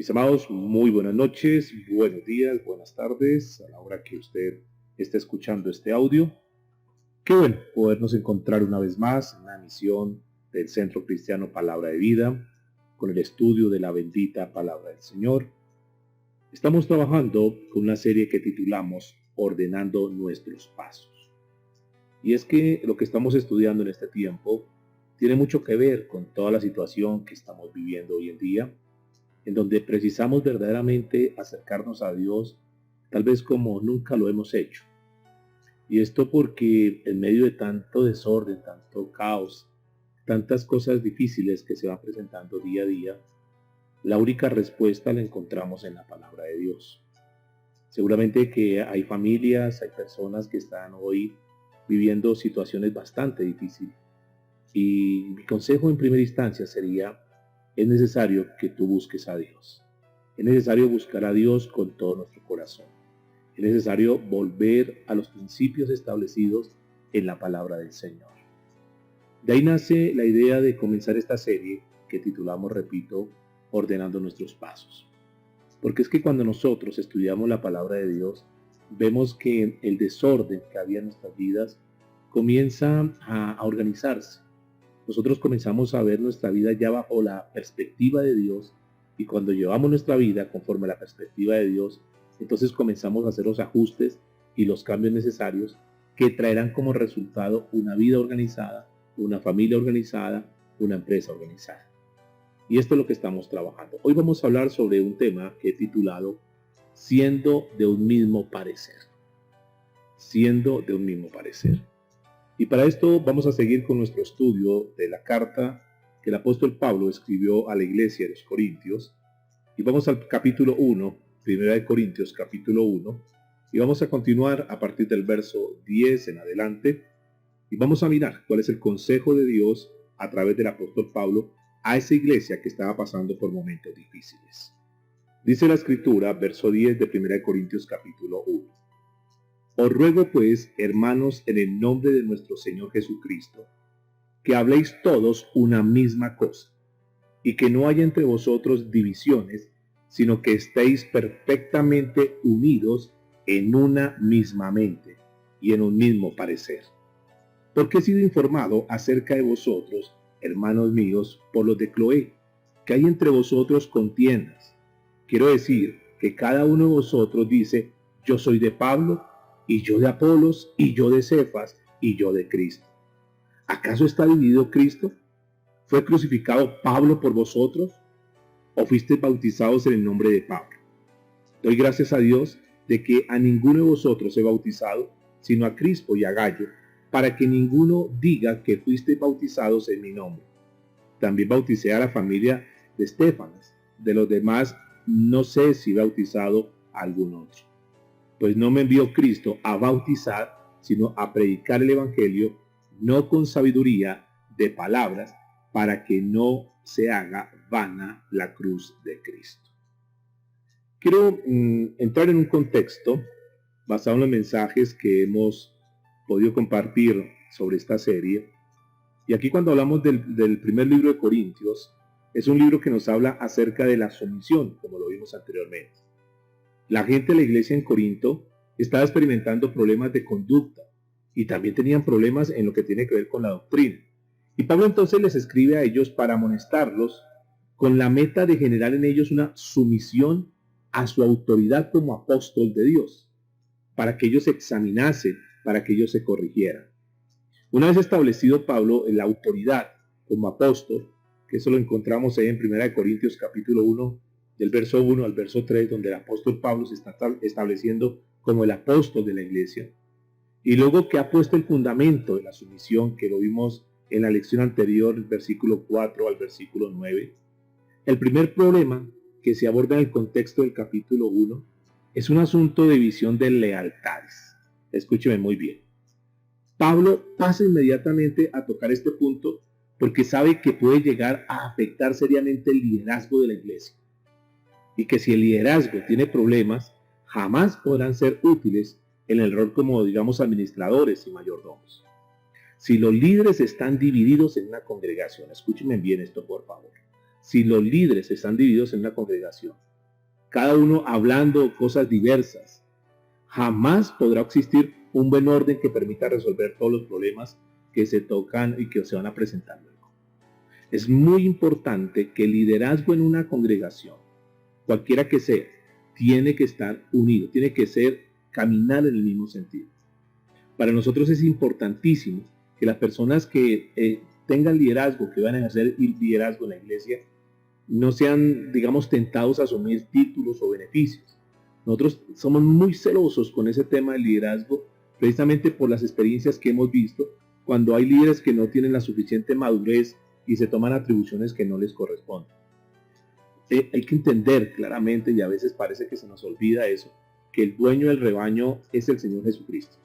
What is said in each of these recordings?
Mis amados, muy buenas noches, buenos días, buenas tardes, a la hora que usted esté escuchando este audio. Qué bueno podernos encontrar una vez más en la misión del Centro Cristiano Palabra de Vida, con el estudio de la bendita Palabra del Señor. Estamos trabajando con una serie que titulamos Ordenando Nuestros Pasos. Y es que lo que estamos estudiando en este tiempo tiene mucho que ver con toda la situación que estamos viviendo hoy en día, en donde precisamos verdaderamente acercarnos a Dios, tal vez como nunca lo hemos hecho. Y esto porque en medio de tanto desorden, tanto caos, tantas cosas difíciles que se van presentando día a día, la única respuesta la encontramos en la palabra de Dios. Seguramente que hay familias, hay personas que están hoy viviendo situaciones bastante difíciles. Y mi consejo en primera instancia sería: es necesario que tú busques a Dios. Es necesario buscar a Dios con todo nuestro corazón. Es necesario volver a los principios establecidos en la palabra del Señor. De ahí nace la idea de comenzar esta serie que titulamos, repito, Ordenando Nuestros Pasos. Porque es que cuando nosotros estudiamos la palabra de Dios, vemos que el desorden que había en nuestras vidas comienza a organizarse. Nosotros comenzamos a ver nuestra vida ya bajo la perspectiva de Dios, y cuando llevamos nuestra vida conforme a la perspectiva de Dios, entonces comenzamos a hacer los ajustes y los cambios necesarios que traerán como resultado una vida organizada, una familia organizada, una empresa organizada. Y esto es lo que estamos trabajando. Hoy vamos a hablar sobre un tema que he titulado Siendo de un mismo parecer. Siendo de un mismo parecer. Y para esto vamos a seguir con nuestro estudio de la carta que el apóstol Pablo escribió a la iglesia de los Corintios. Y vamos al capítulo 1, Primera de Corintios capítulo 1. Y vamos a continuar a partir del verso 10 en adelante. Y vamos a mirar cuál es el consejo de Dios a través del apóstol Pablo a esa iglesia que estaba pasando por momentos difíciles. Dice la escritura, verso 10 de Primera de Corintios capítulo 1. Os ruego pues, hermanos, en el nombre de nuestro Señor Jesucristo, que habléis todos una misma cosa, y que no haya entre vosotros divisiones, sino que estéis perfectamente unidos en una misma mente y en un mismo parecer. Porque he sido informado acerca de vosotros, hermanos míos, por los de Cloé, que hay entre vosotros contiendas. Quiero decir que cada uno de vosotros dice: yo soy de Pablo, y yo de Apolos, y yo de Cefas, y yo de Cristo. ¿Acaso está dividido Cristo? ¿Fue crucificado Pablo por vosotros? ¿O fuisteis bautizados en el nombre de Pablo? Doy gracias a Dios de que a ninguno de vosotros he bautizado, sino a Crispo y a Gallo, para que ninguno diga que fuisteis bautizados en mi nombre. También bauticé a la familia de Estéfanas. De los demás no sé si he bautizado a algún otro. Pues no me envió Cristo a bautizar, sino a predicar el evangelio, no con sabiduría de palabras, para que no se haga vana la cruz de Cristo. Quiero entrar en un contexto basado en los mensajes que hemos podido compartir sobre esta serie. Y aquí, cuando hablamos del primer libro de Corintios, es un libro que nos habla acerca de la sumisión, como lo vimos anteriormente. La gente de la iglesia en Corinto estaba experimentando problemas de conducta y también tenían problemas en lo que tiene que ver con la doctrina. Y Pablo entonces les escribe a ellos para amonestarlos con la meta de generar en ellos una sumisión a su autoridad como apóstol de Dios, para que ellos se examinasen, para que ellos se corrigieran. Una vez establecido Pablo en la autoridad como apóstol, que eso lo encontramos ahí en 1 Corintios capítulo 1, del verso 1 al verso 3, donde el apóstol Pablo se está estableciendo como el apóstol de la iglesia. Y luego que ha puesto el fundamento de la sumisión, que lo vimos en la lección anterior, el versículo 4 al versículo 9. El primer problema que se aborda en el contexto del capítulo 1 es un asunto de visión de lealtades. Escúcheme muy bien. Pablo pasa inmediatamente a tocar este punto porque sabe que puede llegar a afectar seriamente el liderazgo de la iglesia. Y que si el liderazgo tiene problemas, jamás podrán ser útiles en el rol como, digamos, administradores y mayordomos. Si los líderes están divididos en una congregación, escúchenme bien esto por favor. Si los líderes están divididos en una congregación, cada uno hablando cosas diversas. Jamás podrá existir un buen orden que permita resolver todos los problemas que se tocan y que se van a presentar luego. Es muy importante que el liderazgo en una congregación, cualquiera que sea, tiene que estar unido, tiene que caminar en el mismo sentido. Para nosotros es importantísimo que las personas que tengan liderazgo, que van a ejercer liderazgo en la iglesia, no sean, digamos, tentados a asumir títulos o beneficios. Nosotros somos muy celosos con ese tema del liderazgo, precisamente por las experiencias que hemos visto, cuando hay líderes que no tienen la suficiente madurez y se toman atribuciones que no les corresponden. Hay que entender claramente, y a veces parece que se nos olvida eso, que el dueño del rebaño es el Señor Jesucristo.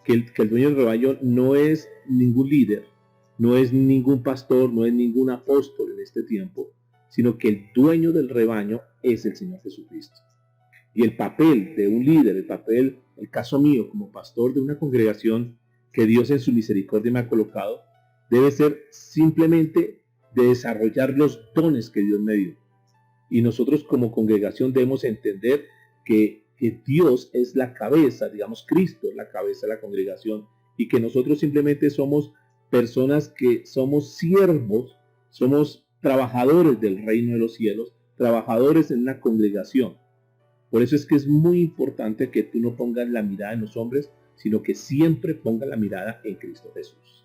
Que el dueño del rebaño no es ningún líder, no es ningún pastor, no es ningún apóstol en este tiempo, sino que el dueño del rebaño es el Señor Jesucristo. Y el papel de un líder, el caso mío como pastor de una congregación que Dios en su misericordia me ha colocado, debe ser simplemente de desarrollar los dones que Dios me dio. Y nosotros como congregación debemos entender que Dios es la cabeza, digamos, Cristo es la cabeza de la congregación, y que nosotros simplemente somos personas que somos siervos, somos trabajadores del reino de los cielos, trabajadores en una congregación. Por eso es que es muy importante que tú no pongas la mirada en los hombres, sino que siempre pongas la mirada en Cristo Jesús.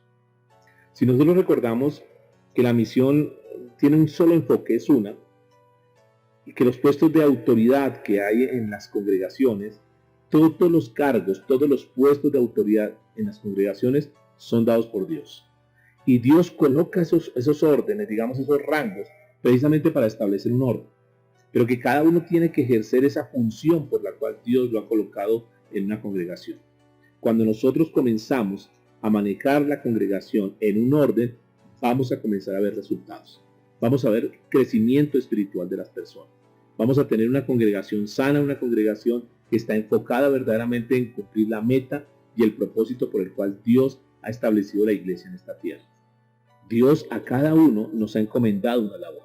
Si nosotros recordamos que la misión tiene un solo enfoque, es una, y que los puestos de autoridad que hay en las congregaciones, todos los cargos, todos los puestos de autoridad en las congregaciones son dados por Dios. Y Dios coloca esos órdenes, digamos esos rangos, precisamente para establecer un orden. Pero que cada uno tiene que ejercer esa función por la cual Dios lo ha colocado en una congregación. Cuando nosotros comenzamos a manejar la congregación en un orden, vamos a comenzar a ver resultados. Vamos a ver crecimiento espiritual de las personas. Vamos a tener una congregación sana, una congregación que está enfocada verdaderamente en cumplir la meta y el propósito por el cual Dios ha establecido la iglesia en esta tierra. Dios a cada uno nos ha encomendado una labor.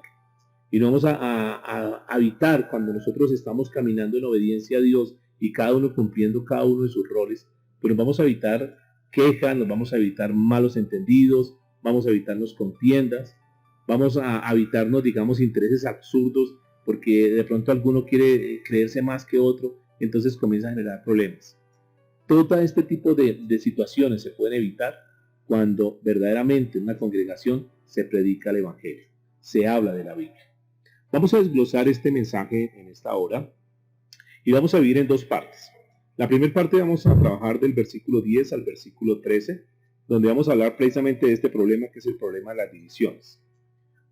Y no vamos a evitar, cuando nosotros estamos caminando en obediencia a Dios y cada uno cumpliendo cada uno de sus roles, pues nos vamos a evitar quejas, nos vamos a evitar malos entendidos, vamos a evitarnos contiendas, vamos a evitarnos, digamos, intereses absurdos, porque de pronto alguno quiere creerse más que otro, entonces comienza a generar problemas. Todo este tipo de situaciones se pueden evitar cuando verdaderamente en una congregación se predica el Evangelio, se habla de la Biblia. Vamos a desglosar este mensaje en esta hora y vamos a dividir en dos partes. La primera parte vamos a trabajar del versículo 10 al versículo 13, donde vamos a hablar precisamente de este problema, que es el problema de las divisiones.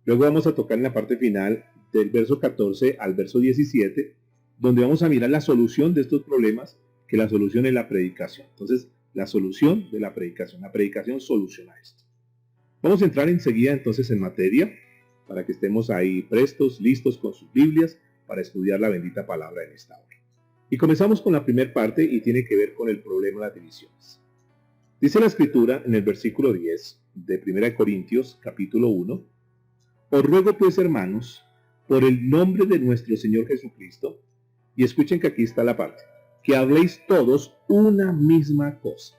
Luego vamos a tocar en la parte final del verso 14 al verso 17, donde vamos a mirar la solución de estos problemas, que la solución es la predicación. Entonces, la solución de la predicación soluciona esto. Vamos a entrar enseguida entonces en materia, para que estemos ahí prestos, listos con sus Biblias, para estudiar la bendita palabra en esta hora. Y comenzamos con la primera parte y tiene que ver con el problema de las divisiones. Dice la Escritura en el versículo 10 de 1 Corintios capítulo 1, os ruego pues, hermanos, por el nombre de nuestro Señor Jesucristo, y escuchen que aquí está la parte, que habléis todos una misma cosa.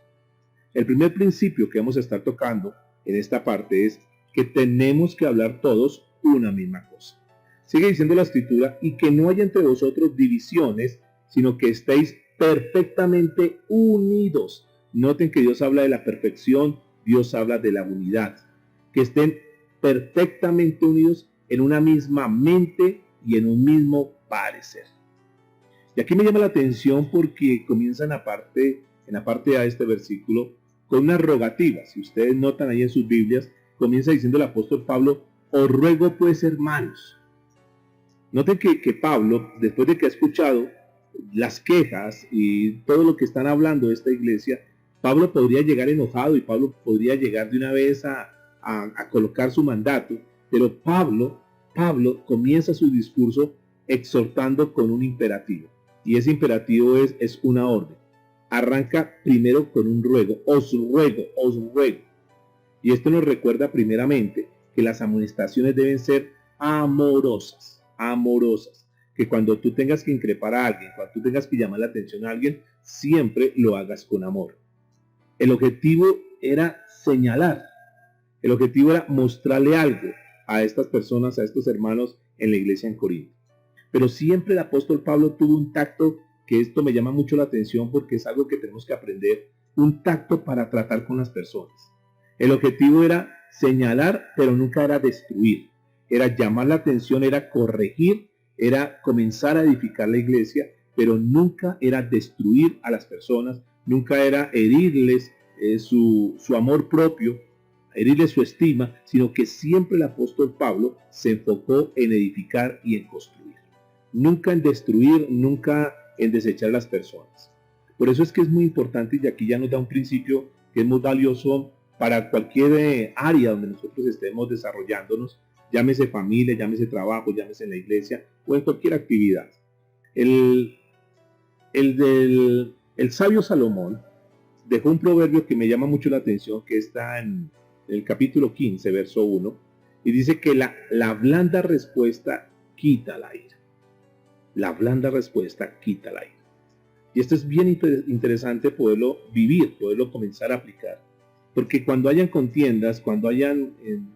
El primer principio que vamos a estar tocando en esta parte es que tenemos que hablar todos una misma cosa. Sigue diciendo la Escritura, y que no haya entre vosotros divisiones, sino que estéis perfectamente unidos. Noten que Dios habla de la perfección, Dios habla de la unidad. Que estén perfectamente unidos en una misma mente y en un mismo parecer. Y aquí me llama la atención porque comienza en la parte A de este versículo con una rogativa. Si ustedes notan ahí en sus Biblias, comienza diciendo el apóstol Pablo, os ruego pues, hermanos. Noten que Pablo, después de que ha escuchado las quejas y todo lo que están hablando de esta iglesia, Pablo podría llegar enojado y Pablo podría llegar de una vez a colocar su mandato, pero Pablo comienza su discurso exhortando con un imperativo, y ese imperativo es una orden. Arranca primero con un ruego, os ruego, os ruego. Y esto nos recuerda primeramente que las amonestaciones deben ser amorosas, amorosas. que cuando tú tengas que increpar a alguien, cuando tú tengas que llamar la atención a alguien, siempre lo hagas con amor. El objetivo era señalar, el objetivo era mostrarle algo a estas personas, a estos hermanos en la iglesia en Corinto. Pero siempre el apóstol Pablo tuvo un tacto, que esto me llama mucho la atención porque es algo que tenemos que aprender, un tacto para tratar con las personas. El objetivo era señalar, pero nunca era destruir. Era llamar la atención, era corregir, era comenzar a edificar la iglesia, pero nunca era destruir a las personas, nunca era herirles su amor propio, herirles su estima, sino que siempre el apóstol Pablo se enfocó en edificar y en construir. Nunca en destruir, nunca en desechar a las personas. Por eso es que es muy importante, y aquí ya nos da un principio que es muy valioso para cualquier área donde nosotros estemos desarrollándonos, llámese familia, llámese trabajo, llámese en la iglesia o en cualquier actividad. El sabio Salomón dejó un proverbio que me llama mucho la atención, que está en el capítulo 15, verso 1, y dice que la blanda respuesta quita la ira. La blanda respuesta quita la ira. Y esto es bien interesante poderlo vivir, poderlo comenzar a aplicar. Porque cuando hayan contiendas, cuando hayan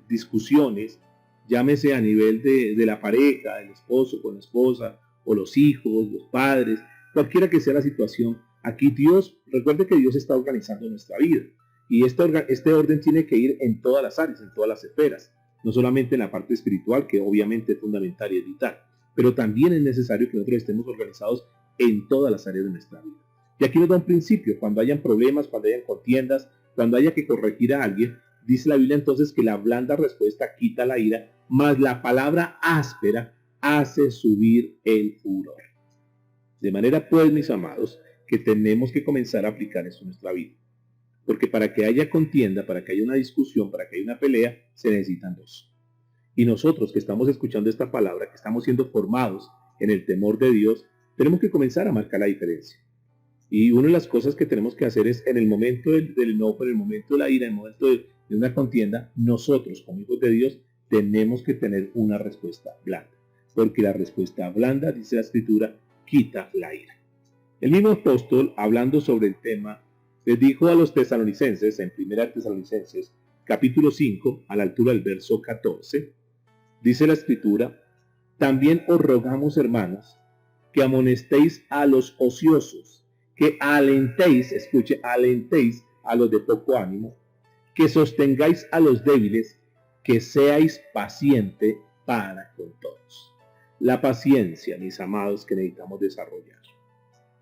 discusiones, llámese a nivel de la pareja, el esposo con la esposa, o los hijos, los padres, cualquiera que sea la situación, aquí Dios, recuerde que Dios está organizando nuestra vida. Y este orden tiene que ir en todas las áreas, en todas las esferas. No solamente en la parte espiritual, que obviamente es fundamental y es vital, pero también es necesario que nosotros estemos organizados en todas las áreas de nuestra vida. Y aquí nos da un principio: cuando hayan problemas, cuando hayan contiendas, cuando haya que corregir a alguien, dice la Biblia entonces que la blanda respuesta quita la ira, mas la palabra áspera hace subir el furor. De manera pues, mis amados, que tenemos que comenzar a aplicar esto en nuestra vida. Porque para que haya contienda, para que haya una discusión, para que haya una pelea, se necesitan dos. Y nosotros que estamos escuchando esta palabra, que estamos siendo formados en el temor de Dios, tenemos que comenzar a marcar la diferencia. Y una de las cosas que tenemos que hacer es, en el momento del enojo, en el momento de la ira, en el momento de una contienda, nosotros como hijos de Dios tenemos que tener una respuesta blanda. Porque la respuesta blanda, dice la Escritura, quita la ira. El mismo apóstol, hablando sobre el tema, les dijo a los tesalonicenses, en 1 Tesalonicenses, capítulo 5, a la altura del verso 14, dice la Escritura: también os rogamos, hermanos, que amonestéis a los ociosos, que alentéis, escuche, alentéis a los de poco ánimo, que sostengáis a los débiles, que seáis pacientes para con todos. La paciencia, mis amados, que necesitamos desarrollar.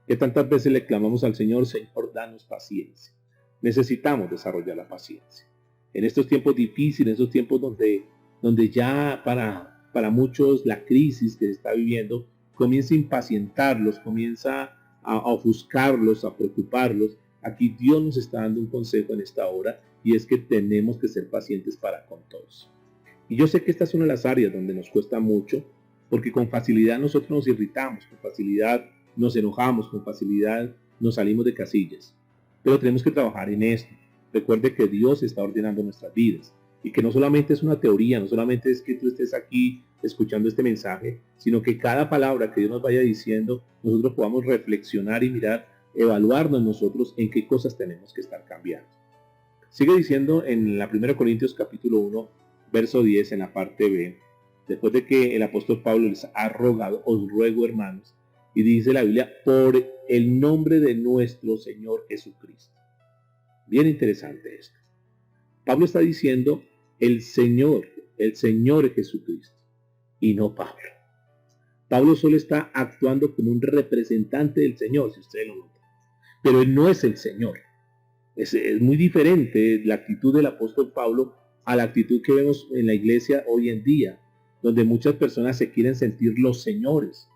Que tantas veces le clamamos al Señor: Señor, danos paciencia. Necesitamos desarrollar la paciencia. En estos tiempos difíciles, en estos tiempos donde ya para muchos la crisis que se está viviendo comienza a impacientarlos, comienza a ofuscarlos, a preocuparlos. Aquí Dios nos está dando un consejo en esta hora, y es que tenemos que ser pacientes para con todos. Y yo sé que esta es una de las áreas donde nos cuesta mucho, porque con facilidad nosotros nos irritamos, con facilidad nos enojamos, con facilidad nos salimos de casillas. Pero tenemos que trabajar en esto. Recuerde que Dios está ordenando nuestras vidas, y que no solamente es una teoría, no solamente es que tú estés aquí escuchando este mensaje, sino que cada palabra que Dios nos vaya diciendo, nosotros podamos reflexionar y mirar, evaluarnos nosotros en qué cosas tenemos que estar cambiando. Sigue diciendo en la 1 Corintios capítulo 1, verso 10, en la parte B, después de que el apóstol Pablo les ha rogado: os ruego, hermanos, y dice la Biblia, por el nombre de nuestro Señor Jesucristo. Bien interesante esto. Pablo está diciendo el Señor Jesucristo, y no Pablo. Pablo solo está actuando como un representante del Señor, si ustedes lo notan. Pero él no es el Señor. Es muy diferente la actitud del apóstol Pablo a la actitud que vemos en la iglesia hoy en día, donde muchas personas se quieren sentir los señores.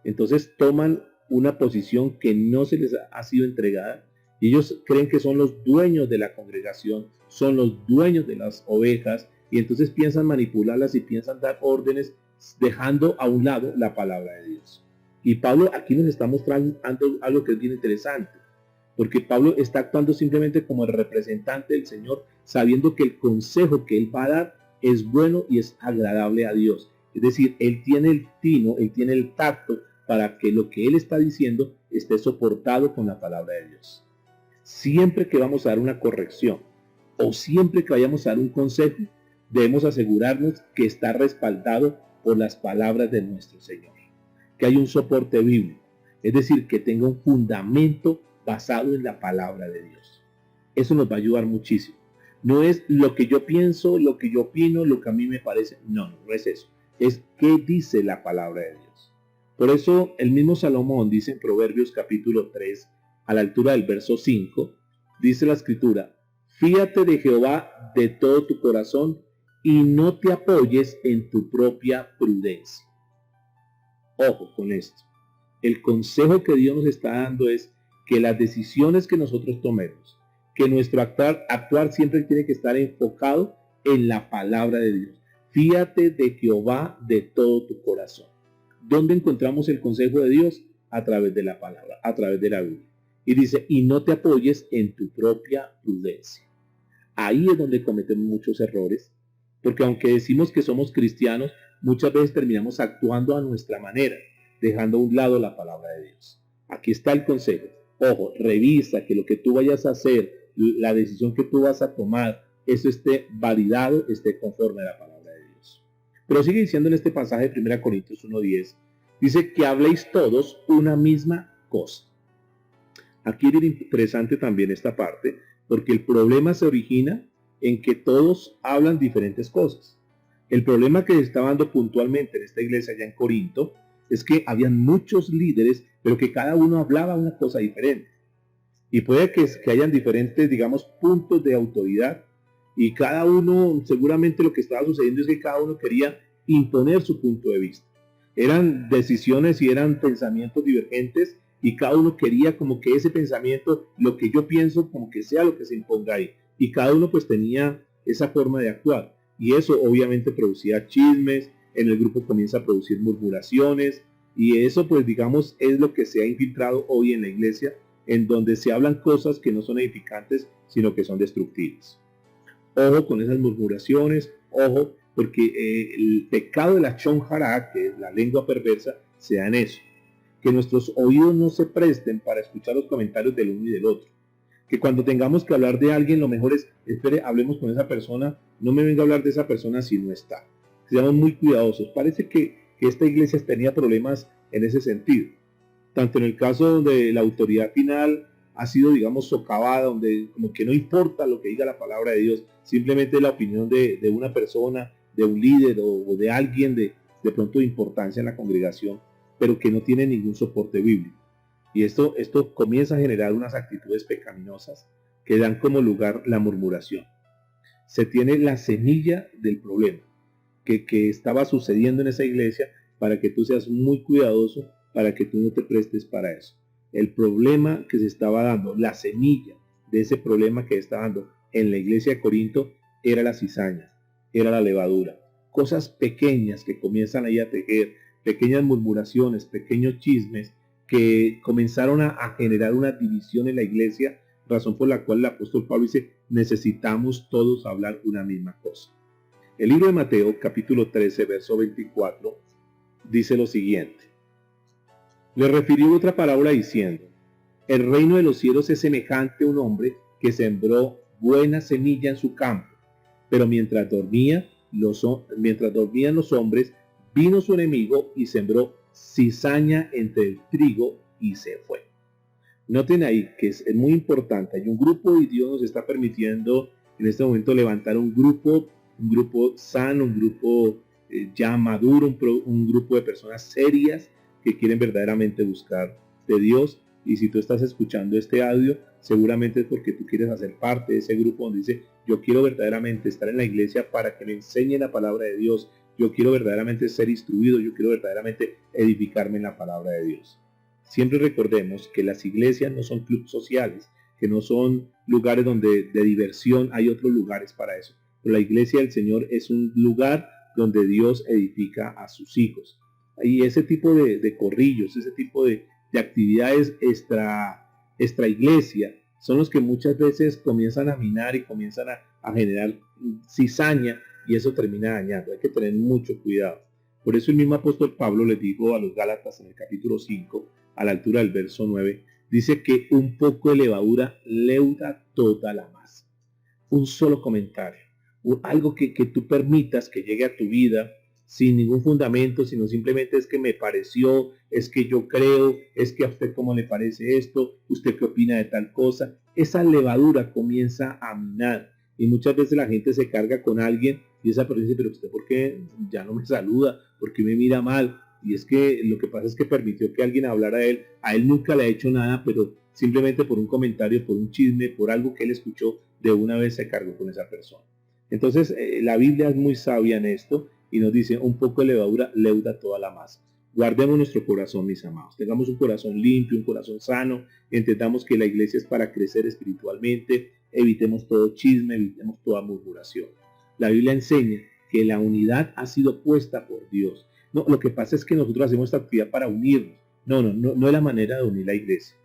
Entonces toman una posición que no se les ha sido entregada, y ellos creen que son los dueños de la congregación, son los dueños de las ovejas, y entonces piensan manipularlas y piensan dar órdenes, dejando a un lado la palabra de Dios. Y Pablo aquí nos está mostrando algo que es bien interesante, porque Pablo está actuando simplemente como el representante del Señor, sabiendo que el consejo que él va a dar es bueno y es agradable a Dios. Es decir, él tiene el tino, él tiene el tacto para que lo que él está diciendo esté soportado con la palabra de Dios. Siempre que vamos a dar una corrección o siempre que vayamos a dar un consejo, debemos asegurarnos que está respaldado por las palabras de nuestro Señor, que hay un soporte bíblico, es decir, que tenga un fundamento basado en la palabra de Dios. Eso nos va a ayudar muchísimo. No es lo que yo pienso, lo que yo opino, lo que a mí me parece. No es eso. Es qué dice la palabra de Dios. Por eso el mismo Salomón dice en Proverbios capítulo 3, a la altura del verso 5, dice la escritura: fíate de Jehová de todo tu corazón y no te apoyes en tu propia prudencia. Ojo con esto. El consejo que Dios nos está dando es que las decisiones que nosotros tomemos, que nuestro actuar siempre tiene que estar enfocado en la palabra de Dios. Fíate de Jehová de todo tu corazón. ¿Dónde encontramos el consejo de Dios? A través de la palabra, a través de la Biblia. Y dice, y no te apoyes en tu propia prudencia. Ahí es donde cometemos muchos errores, porque aunque decimos que somos cristianos, muchas veces terminamos actuando a nuestra manera, dejando a un lado la palabra de Dios. Aquí está el consejo. Ojo, revisa que lo que tú vayas a hacer, la decisión que tú vas a tomar, eso esté validado, esté conforme a la palabra de Dios. Pero sigue diciendo en este pasaje de 1 Corintios 1:10, dice que habléis todos una misma cosa. Aquí es interesante también esta parte, porque el problema se origina en que todos hablan diferentes cosas. El problema que se estaba dando puntualmente en esta iglesia allá en Corinto es que habían muchos líderes, pero que cada uno hablaba una cosa diferente. Y puede que hayan diferentes, digamos, puntos de autoridad, y cada uno, seguramente lo que estaba sucediendo es que cada uno quería imponer su punto de vista. Eran decisiones y eran pensamientos divergentes, y cada uno quería como que ese pensamiento, lo que yo pienso, como que sea lo que se imponga ahí. Y cada uno pues tenía esa forma de actuar. Y eso obviamente producía chismes, en el grupo comienza a producir murmuraciones, y eso pues digamos es lo que se ha infiltrado hoy en la iglesia, en donde se hablan cosas que no son edificantes, sino que son destructivas. Ojo con esas murmuraciones, ojo, porque el pecado de la chonjara, que es la lengua perversa, se da en eso. Que nuestros oídos no se presten para escuchar los comentarios del uno y del otro. Que cuando tengamos que hablar de alguien, lo mejor es, espere, hablemos con esa persona, no me venga a hablar de esa persona si no está. Seamos muy cuidadosos. Parece que esta iglesia tenía problemas en ese sentido. Tanto en el caso donde la autoridad final ha sido, digamos, socavada, donde como que no importa lo que diga la palabra de Dios, simplemente la opinión de una persona, de un líder o de alguien de pronto de importancia en la congregación, pero que no tiene ningún soporte bíblico. Y esto comienza a generar unas actitudes pecaminosas que dan como lugar la murmuración. Se tiene la semilla del problema que estaba sucediendo en esa iglesia, para que tú seas muy cuidadoso, para que tú no te prestes para eso. El problema que se estaba dando, la semilla de ese problema que estaba dando en la iglesia de Corinto, era la cizaña, era la levadura. Cosas pequeñas que comienzan ahí a tejer, pequeñas murmuraciones, pequeños chismes, que comenzaron a generar una división en la iglesia, razón por la cual el apóstol Pablo dice, necesitamos todos hablar una misma cosa. El libro de Mateo, capítulo 13, verso 24, dice lo siguiente. Le refirió otra parábola diciendo, el reino de los cielos es semejante a un hombre que sembró buena semilla en su campo, pero mientras dormían los hombres, vino su enemigo y sembró cizaña entre el trigo y se fue. Noten ahí que es muy importante, hay un grupo y Dios nos está permitiendo en este momento levantar un grupo sano, un grupo ya maduro, un grupo de personas serias que quieren verdaderamente buscar de Dios. Y si tú estás escuchando este audio, seguramente es porque tú quieres hacer parte de ese grupo donde dice, yo quiero verdaderamente estar en la iglesia para que me enseñen la palabra de Dios, yo quiero verdaderamente ser instruido, yo quiero verdaderamente edificarme en la palabra de Dios. Siempre recordemos que las iglesias no son clubes sociales, que no son lugares donde de diversión, hay otros lugares para eso. Pero la iglesia del Señor es un lugar donde Dios edifica a sus hijos. Y ese tipo de corrillos, ese tipo de actividades extra iglesia, son los que muchas veces comienzan a minar y comienzan a generar cizaña, y eso termina dañando. Hay que tener mucho cuidado. Por eso el mismo apóstol Pablo le dijo a los Gálatas en el capítulo 5, a la altura del verso 9, dice que un poco de levadura leuda toda la masa. Un solo comentario, algo que tú permitas que llegue a tu vida sin ningún fundamento, sino simplemente es que me pareció, es que yo creo, es que a usted cómo le parece esto, usted qué opina de tal cosa. Esa levadura comienza a minar y muchas veces la gente se carga con alguien y esa persona dice, pero usted ¿por qué ya no me saluda? ¿Por qué me mira mal? Y es que lo que pasa es que permitió que alguien hablara a él nunca le ha hecho nada, pero simplemente por un comentario, por un chisme, por algo que él escuchó, de una vez se cargó con esa persona. Entonces la Biblia es muy sabia en esto y nos dice, un poco de levadura leuda toda la masa. Guardemos nuestro corazón, mis amados. Tengamos un corazón limpio, un corazón sano. Entendamos que la iglesia es para crecer espiritualmente. Evitemos todo chisme, evitemos toda murmuración. La Biblia enseña que la unidad ha sido puesta por Dios. No, lo que pasa es que nosotros hacemos esta actividad para unirnos. No es la manera de unir la iglesia.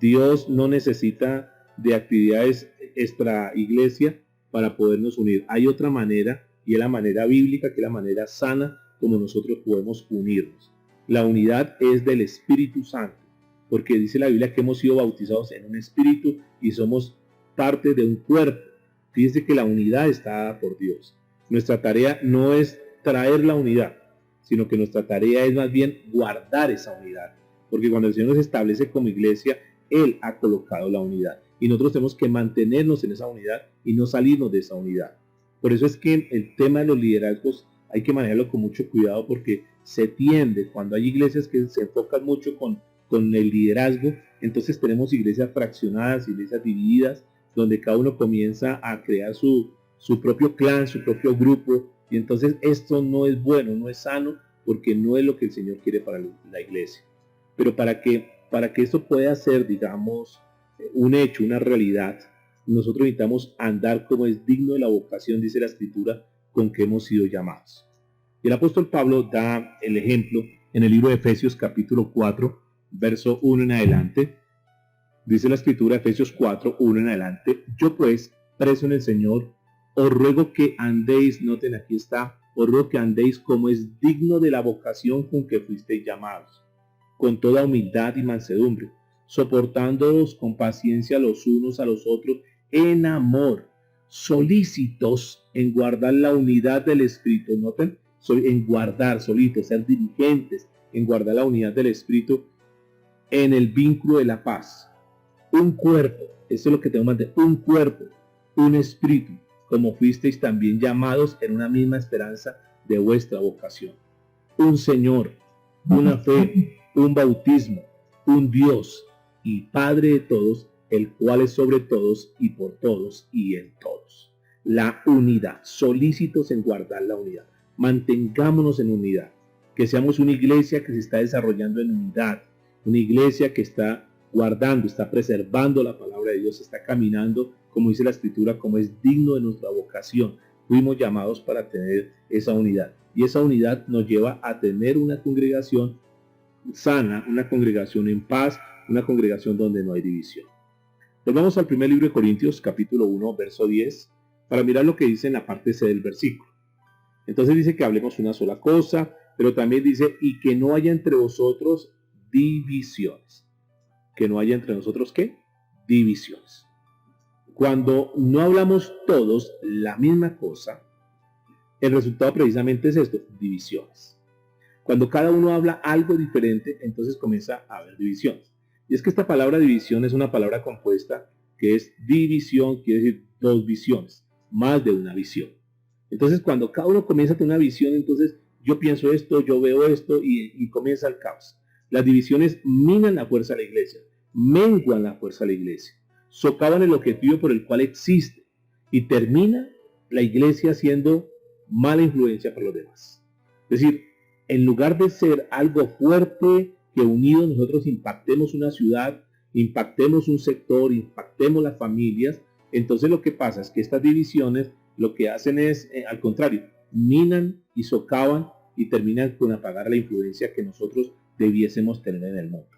Dios no necesita de actividades extra iglesia para podernos unir. Hay otra manera, y es la manera bíblica, que es la manera sana como nosotros podemos unirnos. La unidad es del Espíritu Santo, porque dice la Biblia que hemos sido bautizados en un espíritu y somos parte de un cuerpo. Fíjense que la unidad está dada por Dios. Nuestra tarea no es traer la unidad, sino que nuestra tarea es más bien guardar esa unidad. Porque cuando el Señor nos establece como iglesia, Él ha colocado la unidad. Y nosotros tenemos que mantenernos en esa unidad y no salirnos de esa unidad. Por eso es que el tema de los liderazgos hay que manejarlo con mucho cuidado, porque se tiende, cuando hay iglesias que se enfocan mucho con el liderazgo, entonces tenemos iglesias fraccionadas, iglesias divididas, donde cada uno comienza a crear su propio clan, su propio grupo, y entonces esto no es bueno, no es sano, porque no es lo que el Señor quiere para la iglesia. Pero para que esto pueda ser, digamos, un hecho, una realidad, nosotros necesitamos andar como es digno de la vocación, dice la Escritura, con que hemos sido llamados. Y el apóstol Pablo da el ejemplo en el libro de Efesios capítulo 4, verso 1 en adelante. Dice la Escritura, Efesios 4, 1 en adelante: yo pues, preso en el Señor, os ruego que andéis, noten aquí está, os ruego que andéis como es digno de la vocación con que fuisteis llamados, con toda humildad y mansedumbre, soportándoos con paciencia los unos a los otros en amor, solícitos en guardar la unidad del Espíritu. Noten, en guardar, solitos, ser diligentes en guardar la unidad del Espíritu en el vínculo de la paz. Un cuerpo, eso es lo que tenemos que mantener, un cuerpo, un espíritu, como fuisteis también llamados en una misma esperanza de vuestra vocación. Un Señor, una fe, un bautismo, un Dios y Padre de todos, el cual es sobre todos y por todos y en todos. La unidad, solícitos en guardar la unidad. Mantengámonos en unidad, que seamos una iglesia que se está desarrollando en unidad, una iglesia que está guardando, está preservando la palabra de Dios, está caminando, como dice la Escritura, como es digno de nuestra vocación. Fuimos llamados para tener esa unidad, y esa unidad nos lleva a tener una congregación sana, una congregación en paz, una congregación donde no hay división. Volvamos al primer libro de Corintios, capítulo 1, verso 10, para mirar lo que dice en la parte C del versículo. Entonces dice que hablemos una sola cosa, pero también dice, y que no haya entre vosotros divisiones. Que no haya entre nosotros, ¿qué? Divisiones. Cuando no hablamos todos la misma cosa, el resultado precisamente es esto, divisiones. Cuando cada uno habla algo diferente, entonces comienza a haber divisiones. Y es que esta palabra división es una palabra compuesta que es división, quiere decir dos visiones, más de una visión. Entonces cuando cada uno comienza a tener una visión, entonces yo pienso esto, yo veo esto y comienza el caos. Las divisiones minan la fuerza de la iglesia, menguan la fuerza de la iglesia, socavan el objetivo por el cual existe y termina la iglesia siendo mala influencia para los demás. Es decir, en lugar de ser algo fuerte, que unidos nosotros impactemos una ciudad, impactemos un sector, impactemos las familias, entonces lo que pasa es que estas divisiones lo que hacen es, al contrario, minan y socavan y terminan con apagar la influencia que nosotros debiésemos tener en el mundo.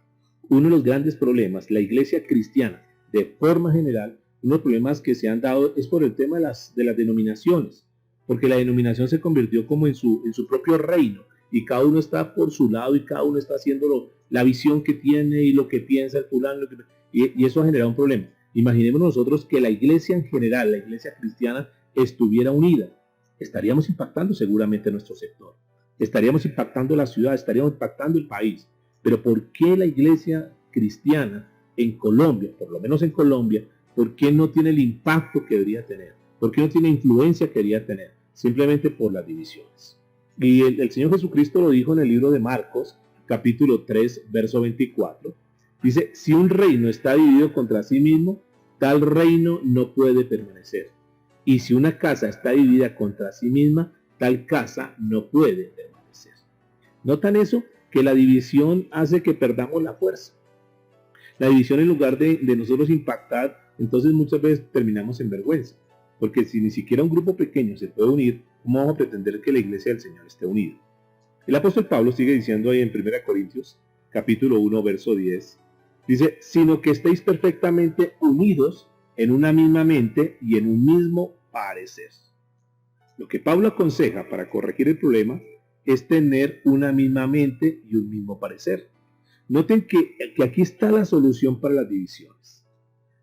Uno de los grandes problemas, la iglesia cristiana, de forma general, uno de los problemas que se han dado es por el tema de las denominaciones, porque la denominación se convirtió como en su propio reino. y cada uno está por su lado y cada uno está haciendo la visión que tiene y lo que piensa el fulano, y eso ha generado un problema. Imaginemos nosotros que la iglesia en general, la iglesia cristiana, estuviera unida. Estaríamos impactando seguramente nuestro sector. Estaríamos impactando la ciudad, estaríamos impactando el país. Pero ¿por qué la iglesia cristiana en Colombia, por lo menos en Colombia, por qué no tiene el impacto que debería tener? ¿Por qué no tiene influencia que debería tener? Simplemente por las divisiones. Y el Señor Jesucristo lo dijo en el libro de Marcos, capítulo 3, verso 24. Dice, si un reino está dividido contra sí mismo, tal reino no puede permanecer. Y si una casa está dividida contra sí misma, tal casa no puede permanecer. ¿Notan eso? Que la división hace que perdamos la fuerza. La división, en lugar de nosotros impactar, entonces muchas veces terminamos en vergüenza. Porque si ni siquiera un grupo pequeño se puede unir, ¿cómo vamos a pretender que la iglesia del Señor esté unida? El apóstol Pablo sigue diciendo ahí en 1 Corintios, capítulo 1, verso 10, dice, sino que estéis perfectamente unidos en una misma mente y en un mismo parecer. Lo que Pablo aconseja para corregir el problema es tener una misma mente y un mismo parecer. Noten que aquí está la solución para las divisiones.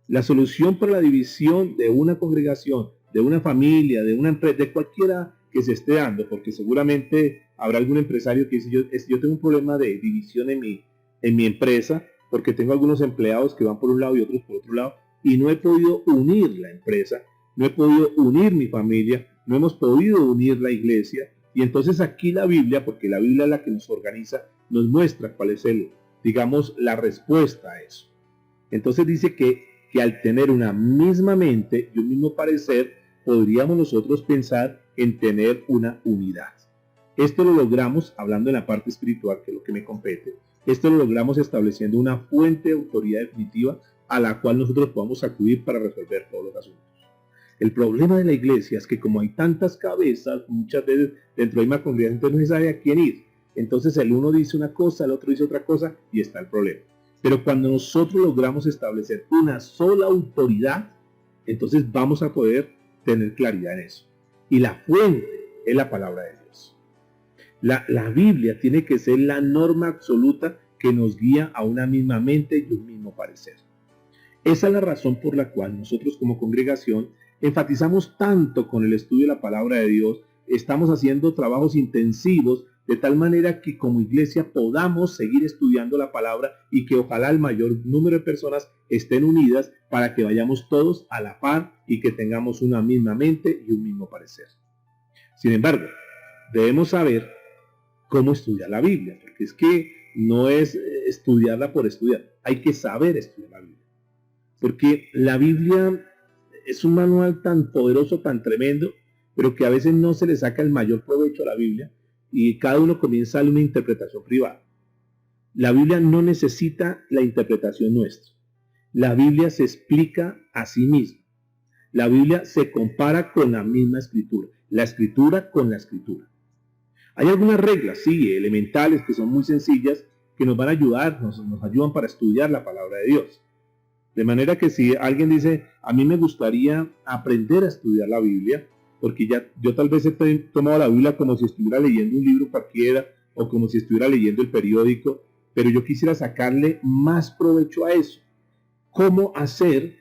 La solución para la división de una congregación, de una familia, de una empresa, de cualquiera que se esté dando, porque seguramente habrá algún empresario que dice, yo tengo un problema de división en mi empresa, porque tengo algunos empleados que van por un lado y otros por otro lado, y no he podido unir la empresa, no he podido unir mi familia, no hemos podido unir la iglesia, y entonces aquí la Biblia, porque la Biblia es la que nos organiza, nos muestra cuál es la respuesta a eso. Entonces dice que al tener una misma mente y un mismo parecer, podríamos nosotros pensar en tener una unidad. Esto lo logramos, hablando en la parte espiritual, que es lo que me compete, esto lo logramos estableciendo una fuente de autoridad definitiva a la cual nosotros podamos acudir para resolver todos los asuntos. El problema de la iglesia es que como hay tantas cabezas, muchas veces dentro de una congregación no se sabe a quién ir. Entonces el uno dice una cosa, el otro dice otra cosa y está el problema. Pero cuando nosotros logramos establecer una sola autoridad, entonces vamos a poder tener claridad en eso. Y la fuente es la palabra de Dios. La Biblia tiene que ser la norma absoluta que nos guía a una misma mente y un mismo parecer. Esa es la razón por la cual nosotros como congregación enfatizamos tanto con el estudio de la palabra de Dios, estamos haciendo trabajos intensivos de tal manera que como iglesia podamos seguir estudiando la palabra y que ojalá el mayor número de personas estén unidas para que vayamos todos a la par y que tengamos una misma mente y un mismo parecer. Sin embargo, debemos saber cómo estudiar la Biblia, porque es que no es estudiarla por estudiar, hay que saber estudiar la Biblia. Porque la Biblia es un manual tan poderoso, tan tremendo, pero que a veces no se le saca el mayor provecho a la Biblia y cada uno comienza a darle una interpretación privada. La Biblia no necesita la interpretación nuestra. La Biblia se explica a sí misma. La Biblia se compara con la misma escritura, la escritura con la escritura. Hay algunas reglas, sí, elementales, que son muy sencillas, que nos van a ayudar, nos ayudan para estudiar la palabra de Dios. De manera que si alguien dice, a mí me gustaría aprender a estudiar la Biblia, porque yo tal vez he tomado la Biblia como si estuviera leyendo un libro cualquiera, o como si estuviera leyendo el periódico, pero yo quisiera sacarle más provecho a eso. ¿Cómo hacer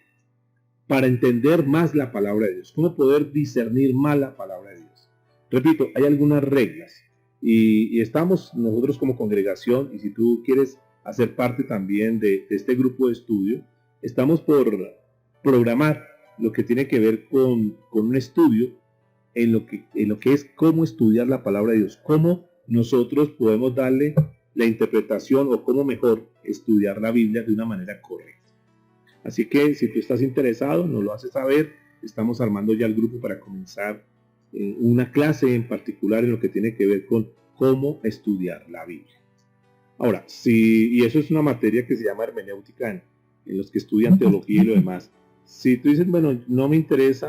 para entender más la palabra de Dios? ¿Cómo poder discernir más la palabra de Dios? Repito, hay algunas reglas, y estamos nosotros como congregación, y si tú quieres hacer parte también de este grupo de estudio, estamos por programar lo que tiene que ver con un estudio en lo que es cómo estudiar la palabra de Dios, cómo nosotros podemos darle la interpretación o cómo mejor estudiar la Biblia de una manera correcta. Así que si tú estás interesado, nos lo haces saber. Estamos armando ya el grupo para comenzar una clase en particular en lo que tiene que ver con cómo estudiar la Biblia. Ahora, y eso es una materia que se llama hermenéutica en los que estudian teología y lo demás. Si tú dices, bueno, no me interesa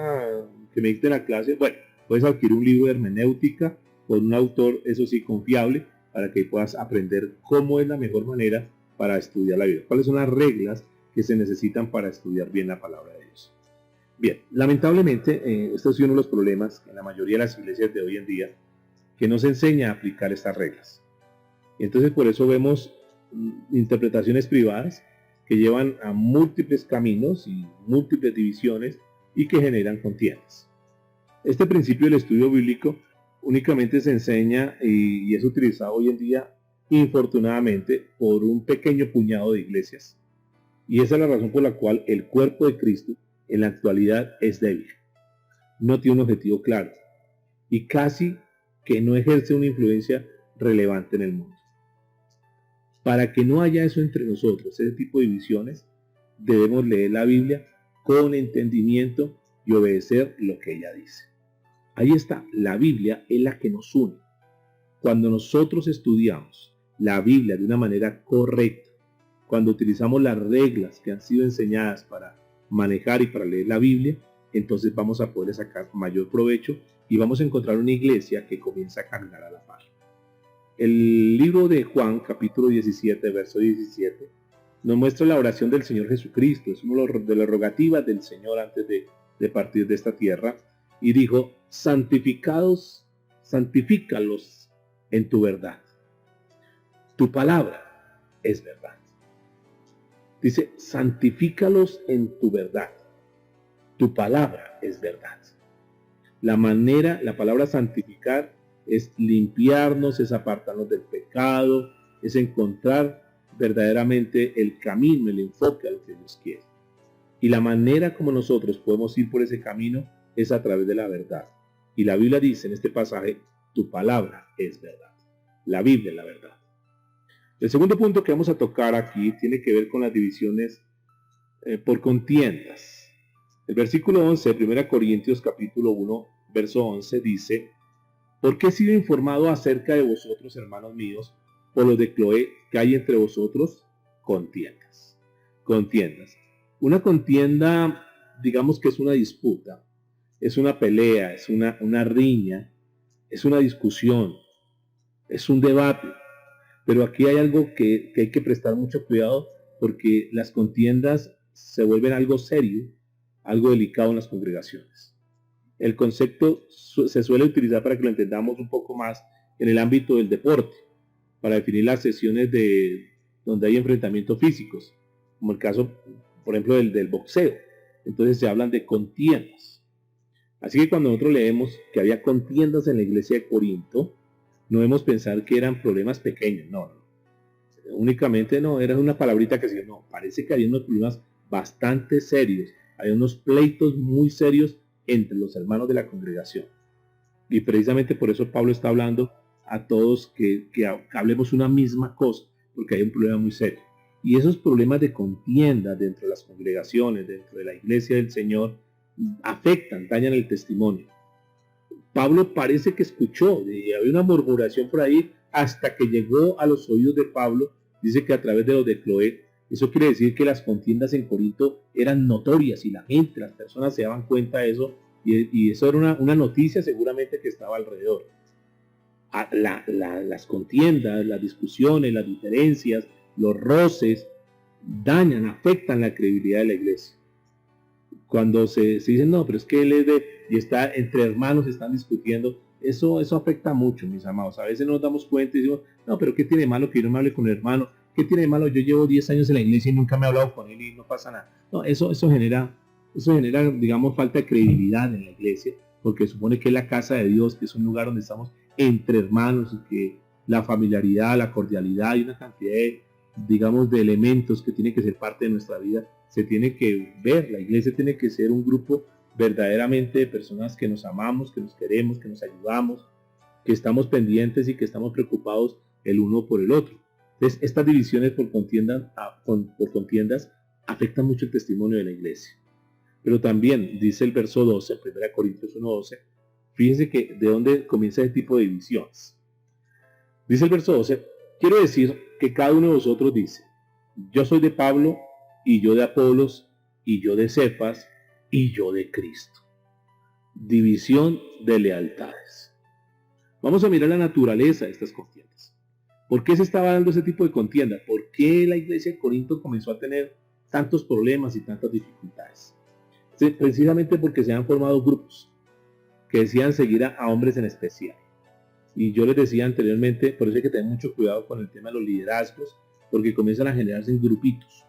que me dicte la clase, bueno, puedes adquirir un libro de hermenéutica con un autor, eso sí, confiable, para que puedas aprender cómo es la mejor manera para estudiar la Biblia. ¿Cuáles son las reglas que se necesitan para estudiar bien la palabra de Dios? Bien, lamentablemente, este es uno de los problemas en la mayoría de las iglesias de hoy en día, que nos enseña a aplicar estas reglas. Entonces por eso vemos interpretaciones privadas que llevan a múltiples caminos y múltiples divisiones y que generan contiendas. Este principio del estudio bíblico únicamente se enseña y es utilizado hoy en día, infortunadamente, por un pequeño puñado de iglesias. Y esa es la razón por la cual el cuerpo de Cristo en la actualidad es débil. No tiene un objetivo claro y casi que no ejerce una influencia relevante en el mundo. Para que no haya eso entre nosotros, ese tipo de divisiones, debemos leer la Biblia con entendimiento y obedecer lo que ella dice. Ahí está, la Biblia es la que nos une. Cuando nosotros estudiamos la Biblia de una manera correcta, cuando utilizamos las reglas que han sido enseñadas para manejar y para leer la Biblia, entonces vamos a poder sacar mayor provecho y vamos a encontrar una iglesia que comienza a caminar a la par. El libro de Juan, capítulo 17, verso 17, nos muestra la oración del Señor Jesucristo. Es una de las rogativas del Señor antes de partir de esta tierra. Y dijo, santifícalos en tu verdad. Tu palabra es verdad. Dice, santifícalos en tu verdad. Tu palabra es verdad. La palabra santificar es limpiarnos, es apartarnos del pecado, es encontrar verdaderamente el camino, el enfoque a lo que Dios quiere. Y la manera como nosotros podemos ir por ese camino es a través de la verdad. Y la Biblia dice en este pasaje, tu palabra es verdad. La Biblia es la verdad. El segundo punto que vamos a tocar aquí tiene que ver con las divisiones por contiendas. El versículo 11 de 1 Corintios capítulo 1, verso 11 dice, porque he sido informado acerca de vosotros, hermanos míos, por lo de Cloé, que hay entre vosotros contiendas. Contiendas. Una contienda, digamos que es una disputa, es una pelea, es una riña, es una discusión, es un debate. Pero aquí hay algo que hay que prestar mucho cuidado porque las contiendas se vuelven algo serio, algo delicado en las congregaciones. El concepto se suele utilizar para que lo entendamos un poco más en el ámbito del deporte, para definir las sesiones donde hay enfrentamientos físicos, como el caso, por ejemplo, del boxeo. Entonces se hablan de contiendas. Así que cuando nosotros leemos que había contiendas en la iglesia de Corinto, no debemos pensar que eran problemas pequeños, no. Únicamente no, era una palabrita que decía, no, parece que había unos problemas bastante serios, hay unos pleitos muy serios entre los hermanos de la congregación. Y precisamente por eso Pablo está hablando a todos que hablemos una misma cosa, porque hay un problema muy serio. Y esos problemas de contienda dentro de las congregaciones, dentro de la iglesia del Señor, afectan, dañan el testimonio. Pablo parece que escuchó, y había una murmuración por ahí, hasta que llegó a los oídos de Pablo, dice que a través de los de Cloé. Eso quiere decir que las contiendas en Corinto eran notorias y la gente, las personas se daban cuenta de eso y eso era una noticia seguramente que estaba alrededor. Las contiendas, las discusiones, las diferencias, los roces dañan, afectan la credibilidad de la iglesia. Cuando se dicen, no, pero es que él es y está entre hermanos, están discutiendo, eso afecta mucho, mis amados. A veces nos damos cuenta y decimos, no, pero ¿qué tiene malo que yo no me hable con el hermano? ¿Qué tiene de malo? Yo llevo 10 años en la iglesia y nunca me he hablado con él y no pasa nada. No, eso genera, digamos, falta de credibilidad en la iglesia, porque supone que es la casa de Dios, que es un lugar donde estamos entre hermanos y que la familiaridad, la cordialidad y una cantidad de, digamos, de elementos que tienen que ser parte de nuestra vida, se tiene que ver. La iglesia tiene que ser un grupo verdaderamente de personas que nos amamos, que nos queremos, que nos ayudamos, que estamos pendientes y que estamos preocupados el uno por el otro. Entonces, estas divisiones por contiendas afectan mucho el testimonio de la iglesia. Pero también, dice el verso 12, 1 Corintios 1:12, fíjense que de dónde comienza ese tipo de divisiones. Dice el verso 12, quiero decir que cada uno de vosotros dice, yo soy de Pablo, y yo de Apolos, y yo de Cefas, y yo de Cristo. División de lealtades. Vamos a mirar la naturaleza de estas contiendas. ¿Por qué se estaba dando ese tipo de contienda? ¿Por qué la iglesia de Corinto comenzó a tener tantos problemas y tantas dificultades? Precisamente porque se han formado grupos que decían seguir a hombres en especial. Y yo les decía anteriormente, por eso hay que tener mucho cuidado con el tema de los liderazgos, porque comienzan a generarse en grupitos.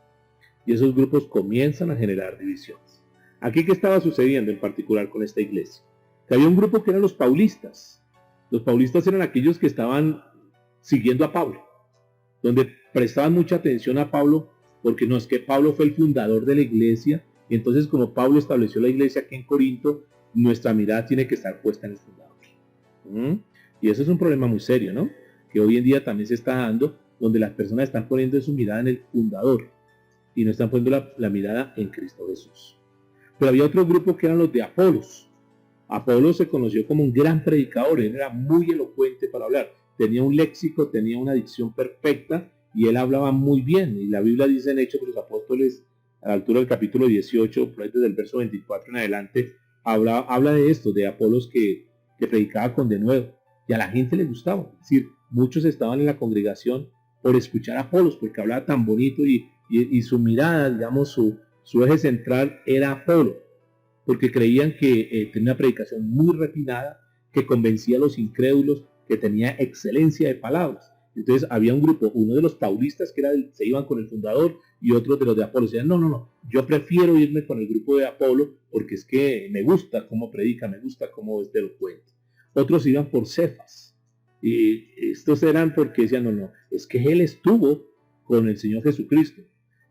Y esos grupos comienzan a generar divisiones. Aquí, ¿qué estaba sucediendo en particular con esta iglesia? Que había un grupo que eran los paulistas. Los paulistas eran aquellos que estaban siguiendo a Pablo, donde prestaban mucha atención a Pablo, porque no es que Pablo fue el fundador de la iglesia, y entonces como Pablo estableció la iglesia aquí en Corinto, nuestra mirada tiene que estar puesta en el fundador. Y eso es un problema muy serio, ¿no? Que hoy en día también se está dando, donde las personas están poniendo su mirada en el fundador y no están poniendo la mirada en Cristo Jesús. Pero había otro grupo que eran los de Apolos. Apolos se conoció como un gran predicador, él era muy elocuente para hablar, tenía un léxico, tenía una dicción perfecta y él hablaba muy bien. Y la Biblia dice en Hechos de los Apóstoles, a la altura del capítulo 18, desde el verso 24 en adelante, habla de esto, de Apolos que predicaba con denuedo y a la gente le gustaba. Es decir, muchos estaban en la congregación por escuchar a Apolos porque hablaba tan bonito y su mirada, digamos, su eje central era Apolo, porque creían que tenía una predicación muy refinada, que convencía a los incrédulos, que tenía excelencia de palabras. Entonces había un grupo, uno de los paulistas que se iban con el fundador y otros de los de Apolo. Decían, no, yo prefiero irme con el grupo de Apolo porque es que me gusta cómo predica, me gusta cómo es elocuente. Otros iban por Cefas. Y estos eran porque decían, no, es que él estuvo con el Señor Jesucristo.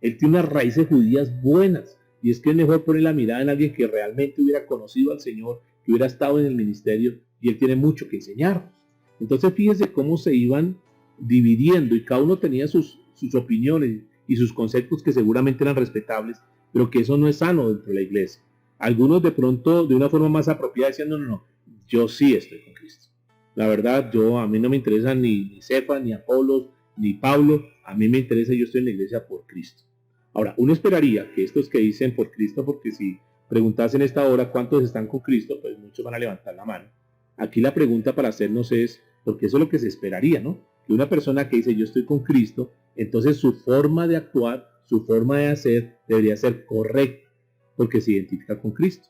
Él tiene unas raíces judías buenas. Y es que es mejor poner la mirada en alguien que realmente hubiera conocido al Señor, que hubiera estado en el ministerio, y Él tiene mucho que enseñarnos. Entonces fíjense cómo se iban dividiendo y cada uno tenía sus opiniones y sus conceptos que seguramente eran respetables, pero que eso no es sano dentro de la iglesia. Algunos de pronto de una forma más apropiada decían, no, yo sí estoy con Cristo. La verdad, a mí no me interesa ni Cefas, ni Apolos, ni Pablo, a mí me interesa, yo estoy en la iglesia por Cristo. Ahora, uno esperaría que estos que dicen por Cristo, porque si preguntasen esta hora cuántos están con Cristo, pues muchos van a levantar la mano. Aquí la pregunta para hacernos es, porque eso es lo que se esperaría, ¿no? Que una persona que dice yo estoy con Cristo, entonces su forma de actuar, su forma de hacer debería ser correcta, porque se identifica con Cristo.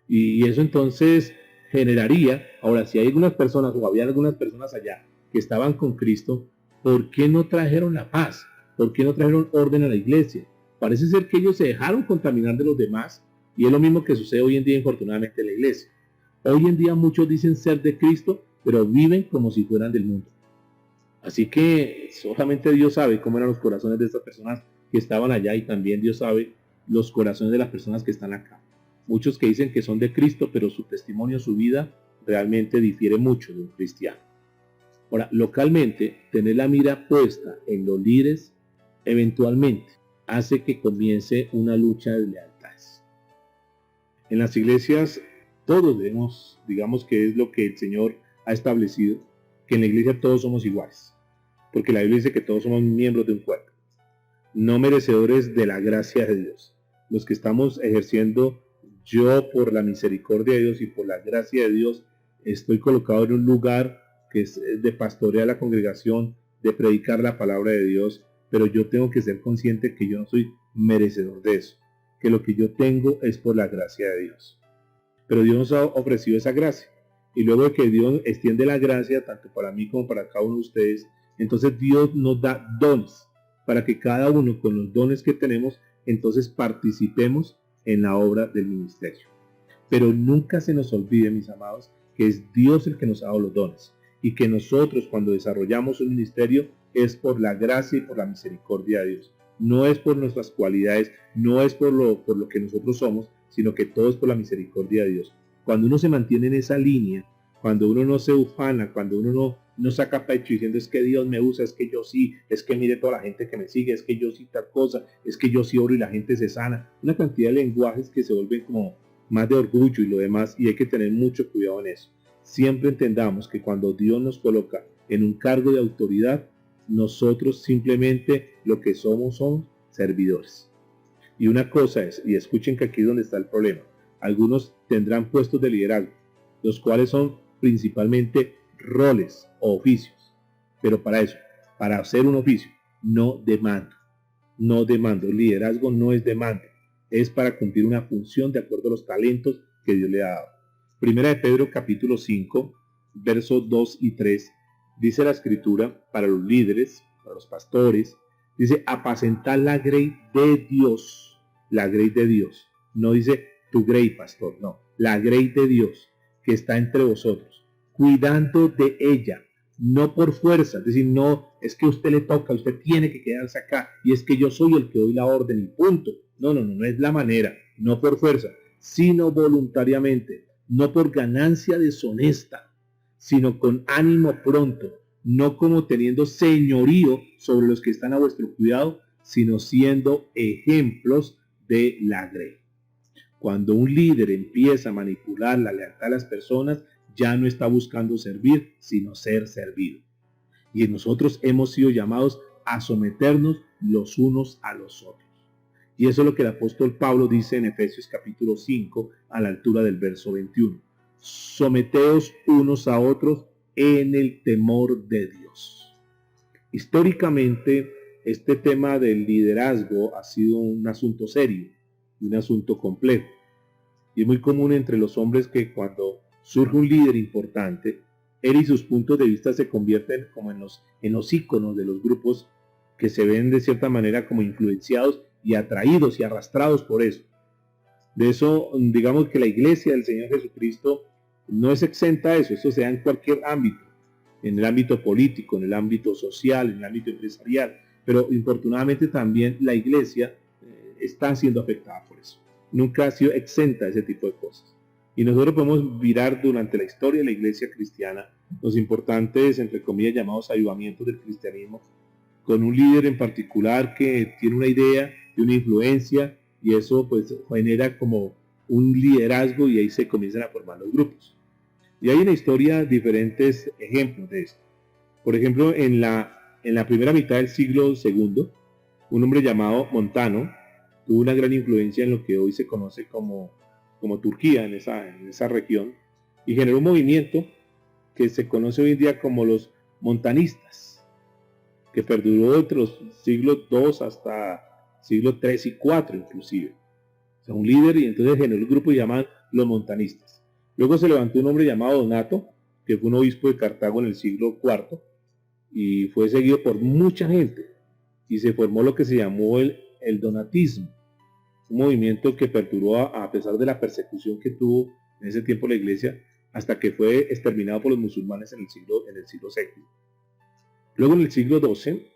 Y eso entonces generaría, ahora si hay algunas personas o había algunas personas allá que estaban con Cristo, ¿por qué no trajeron la paz? ¿Por qué no trajeron orden a la iglesia? Parece ser que ellos se dejaron contaminar de los demás y es lo mismo que sucede hoy en día infortunadamente en la iglesia. Hoy en día muchos dicen ser de Cristo, pero viven como si fueran del mundo. Así que solamente Dios sabe cómo eran los corazones de estas personas que estaban allá y también Dios sabe los corazones de las personas que están acá. Muchos que dicen que son de Cristo, pero su testimonio, su vida realmente difiere mucho de un cristiano. Ahora, localmente, tener la mira puesta en los líderes eventualmente hace que comience una lucha de lealtades. En las iglesias todos debemos, digamos que es lo que el Señor ha establecido, que en la iglesia todos somos iguales, porque la Biblia dice que todos somos miembros de un cuerpo, no merecedores de la gracia de Dios. Los que estamos ejerciendo, yo por la misericordia de Dios y por la gracia de Dios, estoy colocado en un lugar que es de pastorear la congregación, de predicar la palabra de Dios, pero yo tengo que ser consciente que yo no soy merecedor de eso, que lo que yo tengo es por la gracia de Dios. Pero Dios nos ha ofrecido esa gracia, y luego de que Dios extiende la gracia, tanto para mí como para cada uno de ustedes, entonces Dios nos da dones, para que cada uno con los dones que tenemos, entonces participemos en la obra del ministerio. Pero nunca se nos olvide, mis amados, que es Dios el que nos ha dado los dones, y que nosotros cuando desarrollamos un ministerio es por la gracia y por la misericordia de Dios. No es por nuestras cualidades, no es por lo que nosotros somos, sino que todo es por la misericordia de Dios. Cuando uno se mantiene en esa línea, cuando uno no se ufana, cuando uno no saca pecho diciendo es que Dios me usa, es que yo sí, es que mire toda la gente que me sigue, es que yo sí tal cosa, es que yo sí oro y la gente se sana. Una cantidad de lenguajes que se vuelven como más de orgullo y lo demás, y hay que tener mucho cuidado en eso. Siempre entendamos que cuando Dios nos coloca en un cargo de autoridad, nosotros simplemente lo que somos son servidores. Y una cosa es, y escuchen que aquí es donde está el problema, algunos tendrán puestos de liderazgo, los cuales son principalmente roles o oficios, pero para eso, para hacer un oficio, no demando, el liderazgo no es demanda, es para cumplir una función de acuerdo a los talentos que Dios le ha dado. Primera de Pedro capítulo 5, verso 2 y 3, dice la escritura para los líderes, para los pastores, dice apacentar la grey de Dios, la grey de Dios. No dice tu grey, pastor, no, la grey de Dios que está entre vosotros, cuidando de ella, no por fuerza, es decir, no es que a usted le toca, usted tiene que quedarse acá, y es que yo soy el que doy la orden y punto. No es la manera, no por fuerza, sino voluntariamente, no por ganancia deshonesta, sino con ánimo pronto, no como teniendo señorío sobre los que están a vuestro cuidado, sino siendo ejemplos de la grey. Cuando un líder empieza a manipular la lealtad de las personas, ya no está buscando servir, sino ser servido. Y nosotros hemos sido llamados a someternos los unos a los otros. Y eso es lo que el apóstol Pablo dice en Efesios capítulo 5, a la altura del verso 21. Someteos unos a otros en el temor de Dios. Históricamente, este tema del liderazgo ha sido un asunto serio, un asunto complejo. Y es muy común entre los hombres que cuando surge un líder importante, él y sus puntos de vista se convierten como en los íconos de los grupos que se ven de cierta manera como influenciados y atraídos y arrastrados por eso. De eso, digamos que la iglesia del Señor Jesucristo no es exenta a eso. Eso se da en cualquier ámbito, en el ámbito político, en el ámbito social, en el ámbito empresarial, pero infortunadamente también la iglesia está siendo afectada por eso. Nunca ha sido exenta de ese tipo de cosas. Y nosotros podemos mirar durante la historia de la iglesia cristiana los importantes, entre comillas, llamados avivamientos del cristianismo, con un líder en particular que tiene una idea, una influencia, y eso pues genera como un liderazgo y ahí se comienzan a formar los grupos. Y hay en la historia diferentes ejemplos de esto. Por ejemplo, en la primera mitad del siglo II, un hombre llamado Montano tuvo una gran influencia en lo que hoy se conoce como Turquía, en esa región, y generó un movimiento que se conoce hoy en día como los montanistas, que perduró entre los siglos II hasta siglos III y IV inclusive. O sea, un líder, y entonces generó el grupo y llaman los montanistas. Luego se levantó un hombre llamado Donato, que fue un obispo de Cartago en el siglo IV, y fue seguido por mucha gente, y se formó lo que se llamó el donatismo, un movimiento que perduró a pesar de la persecución que tuvo en ese tiempo la iglesia, hasta que fue exterminado por los musulmanes en el siglo VII. Luego en el siglo XII,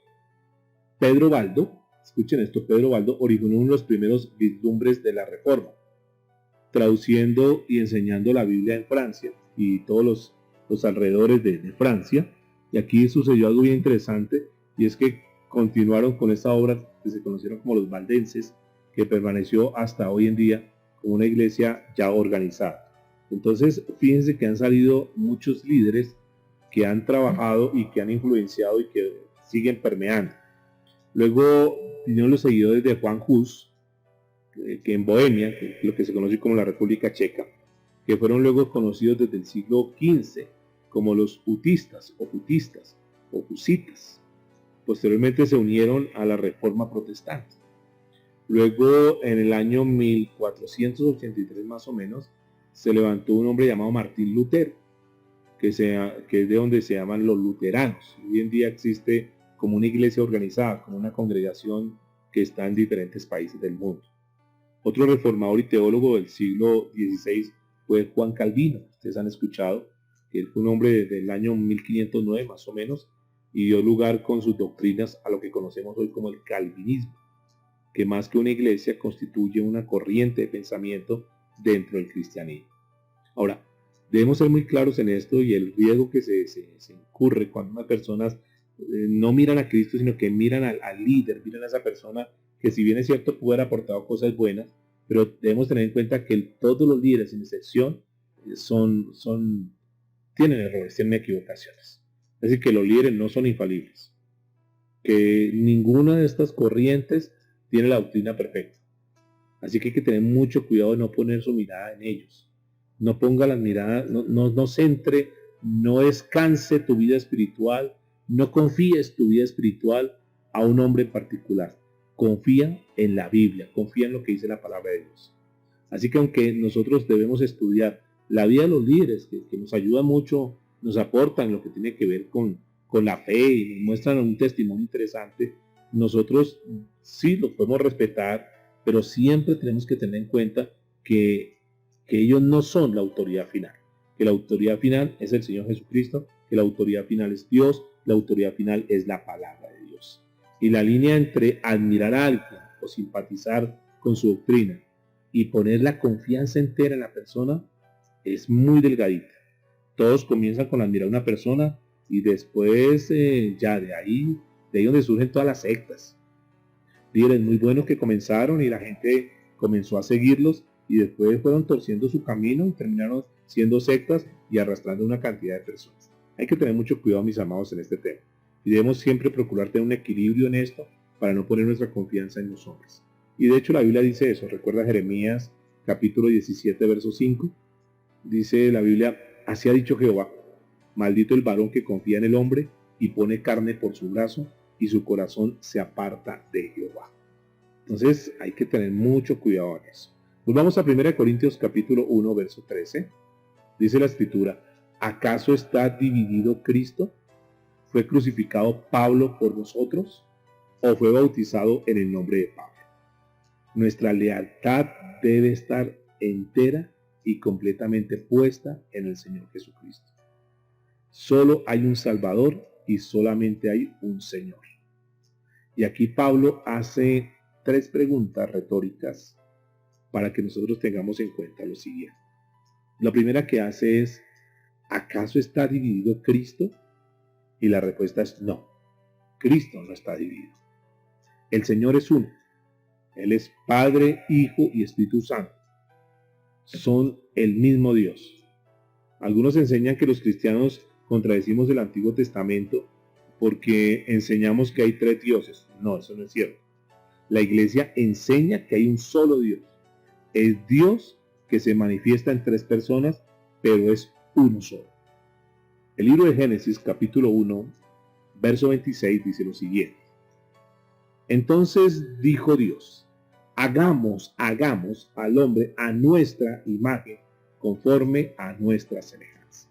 Pedro Baldo, escuchen esto, Pedro Baldo originó uno de los primeros vislumbres de la Reforma, traduciendo y enseñando la Biblia en Francia y todos los alrededores de Francia. Y aquí sucedió algo bien interesante, y es que continuaron con esta obra que se conocieron como los valdenses, que permaneció hasta hoy en día como una iglesia ya organizada. Entonces, fíjense que han salido muchos líderes que han trabajado y que han influenciado y que siguen permeando. Luego vinieron los seguidores de Juan Hus, que en Bohemia, que es lo que se conoce como la República Checa, que fueron luego conocidos desde el siglo XV como los hutistas o husitas. Posteriormente se unieron a la Reforma Protestante. Luego, en el año 1483 más o menos, se levantó un hombre llamado Martín Lutero, que es de donde se llaman los luteranos. Hoy en día existe como una iglesia organizada, como una congregación que está en diferentes países del mundo. Otro reformador y teólogo del siglo XVI fue Juan Calvino. Ustedes han escuchado que él fue un hombre del año 1509 más o menos, y dio lugar con sus doctrinas a lo que conocemos hoy como el calvinismo, que más que una iglesia constituye una corriente de pensamiento dentro del cristianismo. Ahora, debemos ser muy claros en esto y el riesgo que se incurre cuando unas personas no miran a Cristo, sino que miran al líder, miran a esa persona que, si bien es cierto, pudo haber aportado cosas buenas, pero debemos tener en cuenta que todos los líderes, sin excepción, tienen errores, tienen equivocaciones. Es decir, que los líderes no son infalibles, que ninguna de estas corrientes tiene la doctrina perfecta. Así que hay que tener mucho cuidado de no poner su mirada en ellos. No ponga las miradas, no centre, no descanse tu vida espiritual, no confíes tu vida espiritual a un hombre en particular. Confía en la Biblia, confía en lo que dice la palabra de Dios. Así que aunque nosotros debemos estudiar la vida de los líderes, que nos ayuda mucho nos aportan lo que tiene que ver con la fe y nos muestran un testimonio interesante, nosotros sí los podemos respetar, pero siempre tenemos que tener en cuenta que ellos no son la autoridad final, que la autoridad final es el Señor Jesucristo, que la autoridad final es Dios, la autoridad final es la palabra de Dios. Y la línea entre admirar a alguien o simpatizar con su doctrina y poner la confianza entera en la persona es muy delgadita. Todos comienzan con admirar a una persona y después ya de ahí donde surgen todas las sectas. Líderes muy buenos que comenzaron y la gente comenzó a seguirlos y después fueron torciendo su camino y terminaron siendo sectas y arrastrando una cantidad de personas. Hay que tener mucho cuidado, mis amados, en este tema. Y debemos siempre procurar tener un equilibrio en esto para no poner nuestra confianza en los hombres. Y de hecho la Biblia dice eso. Recuerda Jeremías capítulo 17, verso 5. Dice la Biblia, así ha dicho Jehová, maldito el varón que confía en el hombre y pone carne por su brazo y su corazón se aparta de Jehová. Entonces hay que tener mucho cuidado en eso. Volvamos a 1 Corintios capítulo 1, verso 13. Dice la escritura, ¿acaso está dividido Cristo? ¿Fue crucificado Pablo por vosotros? ¿O fue bautizado en el nombre de Pablo? Nuestra lealtad debe estar entera y completamente puesta en el Señor Jesucristo. Solo hay un Salvador y solamente hay un Señor. Y aquí Pablo hace 3 preguntas retóricas para que nosotros tengamos en cuenta lo siguiente. La primera que hace es, ¿acaso está dividido Cristo? Y la respuesta es no. Cristo no está dividido. El Señor es uno. Él es Padre, Hijo y Espíritu Santo. Son el mismo Dios. Algunos enseñan que los cristianos contradecimos el Antiguo Testamento porque enseñamos que hay 3 dioses. No, eso no es cierto. La iglesia enseña que hay un solo Dios. Es Dios que se manifiesta en 3 personas, pero es uno solo. El libro de Génesis, capítulo 1, verso 26, dice lo siguiente. Entonces dijo Dios, hagamos al hombre a nuestra imagen, conforme a nuestra semejanza.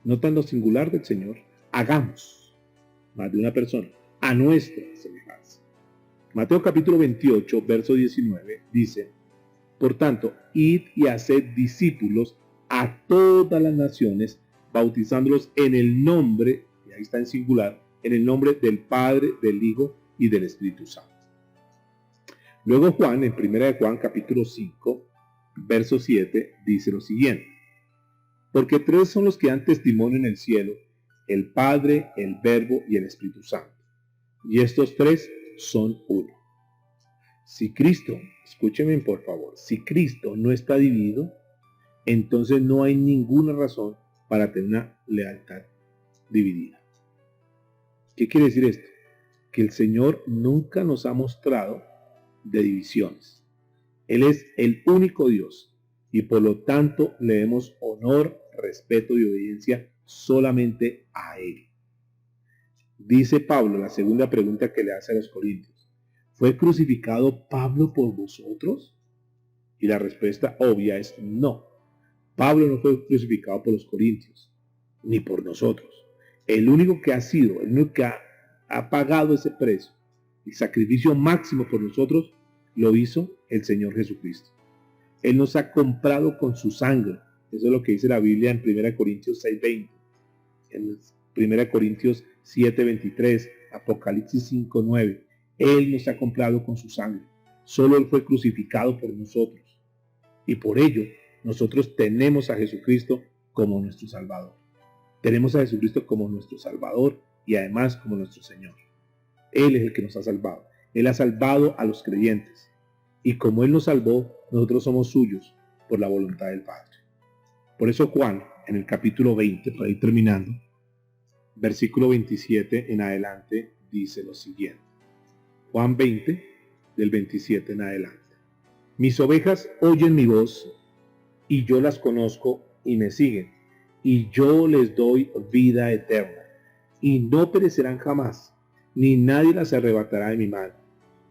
¿Notan lo singular del Señor? Hagamos, más de una persona, a nuestra semejanza. Mateo capítulo 28, verso 19, dice, por tanto, id y haced discípulos a todas las naciones, bautizándolos en el nombre, y ahí está en singular, en el nombre del Padre, del Hijo y del Espíritu Santo. Luego Juan, en 1 Juan capítulo 5, verso 7, dice lo siguiente. Porque 3 son los que dan testimonio en el cielo, el Padre, el Verbo y el Espíritu Santo. Y estos 3 son uno. Si Cristo, escúcheme por favor, si Cristo no está dividido, entonces no hay ninguna razón para tener una lealtad dividida. ¿Qué quiere decir esto? Que el Señor nunca nos ha mostrado de divisiones. Él es el único Dios y por lo tanto le demos honor, respeto y obediencia solamente a Él. Dice Pablo, la segunda pregunta que le hace a los corintios, ¿fue crucificado Pablo por vosotros? Y la respuesta obvia es no. Pablo no fue crucificado por los corintios, ni por nosotros. El único que ha sido, el único que ha pagado ese precio, el sacrificio máximo por nosotros, lo hizo el Señor Jesucristo. Él nos ha comprado con su sangre. Eso es lo que dice la Biblia en 1 Corintios 6:20, en 1 Corintios 7:23, Apocalipsis 5:9. Él nos ha comprado con su sangre. Solo Él fue crucificado por nosotros. Y por ello, nosotros tenemos a Jesucristo como nuestro Salvador. Tenemos a Jesucristo como nuestro Salvador y además como nuestro Señor. Él es el que nos ha salvado. Él ha salvado a los creyentes. Y como Él nos salvó, nosotros somos suyos por la voluntad del Padre. Por eso Juan, en el capítulo 20, para ir terminando, versículo 27 en adelante, dice lo siguiente. Juan 20, del 27 en adelante. Mis ovejas oyen mi voz, y yo las conozco y me siguen, y yo les doy vida eterna, y no perecerán jamás, ni nadie las arrebatará de mi mano.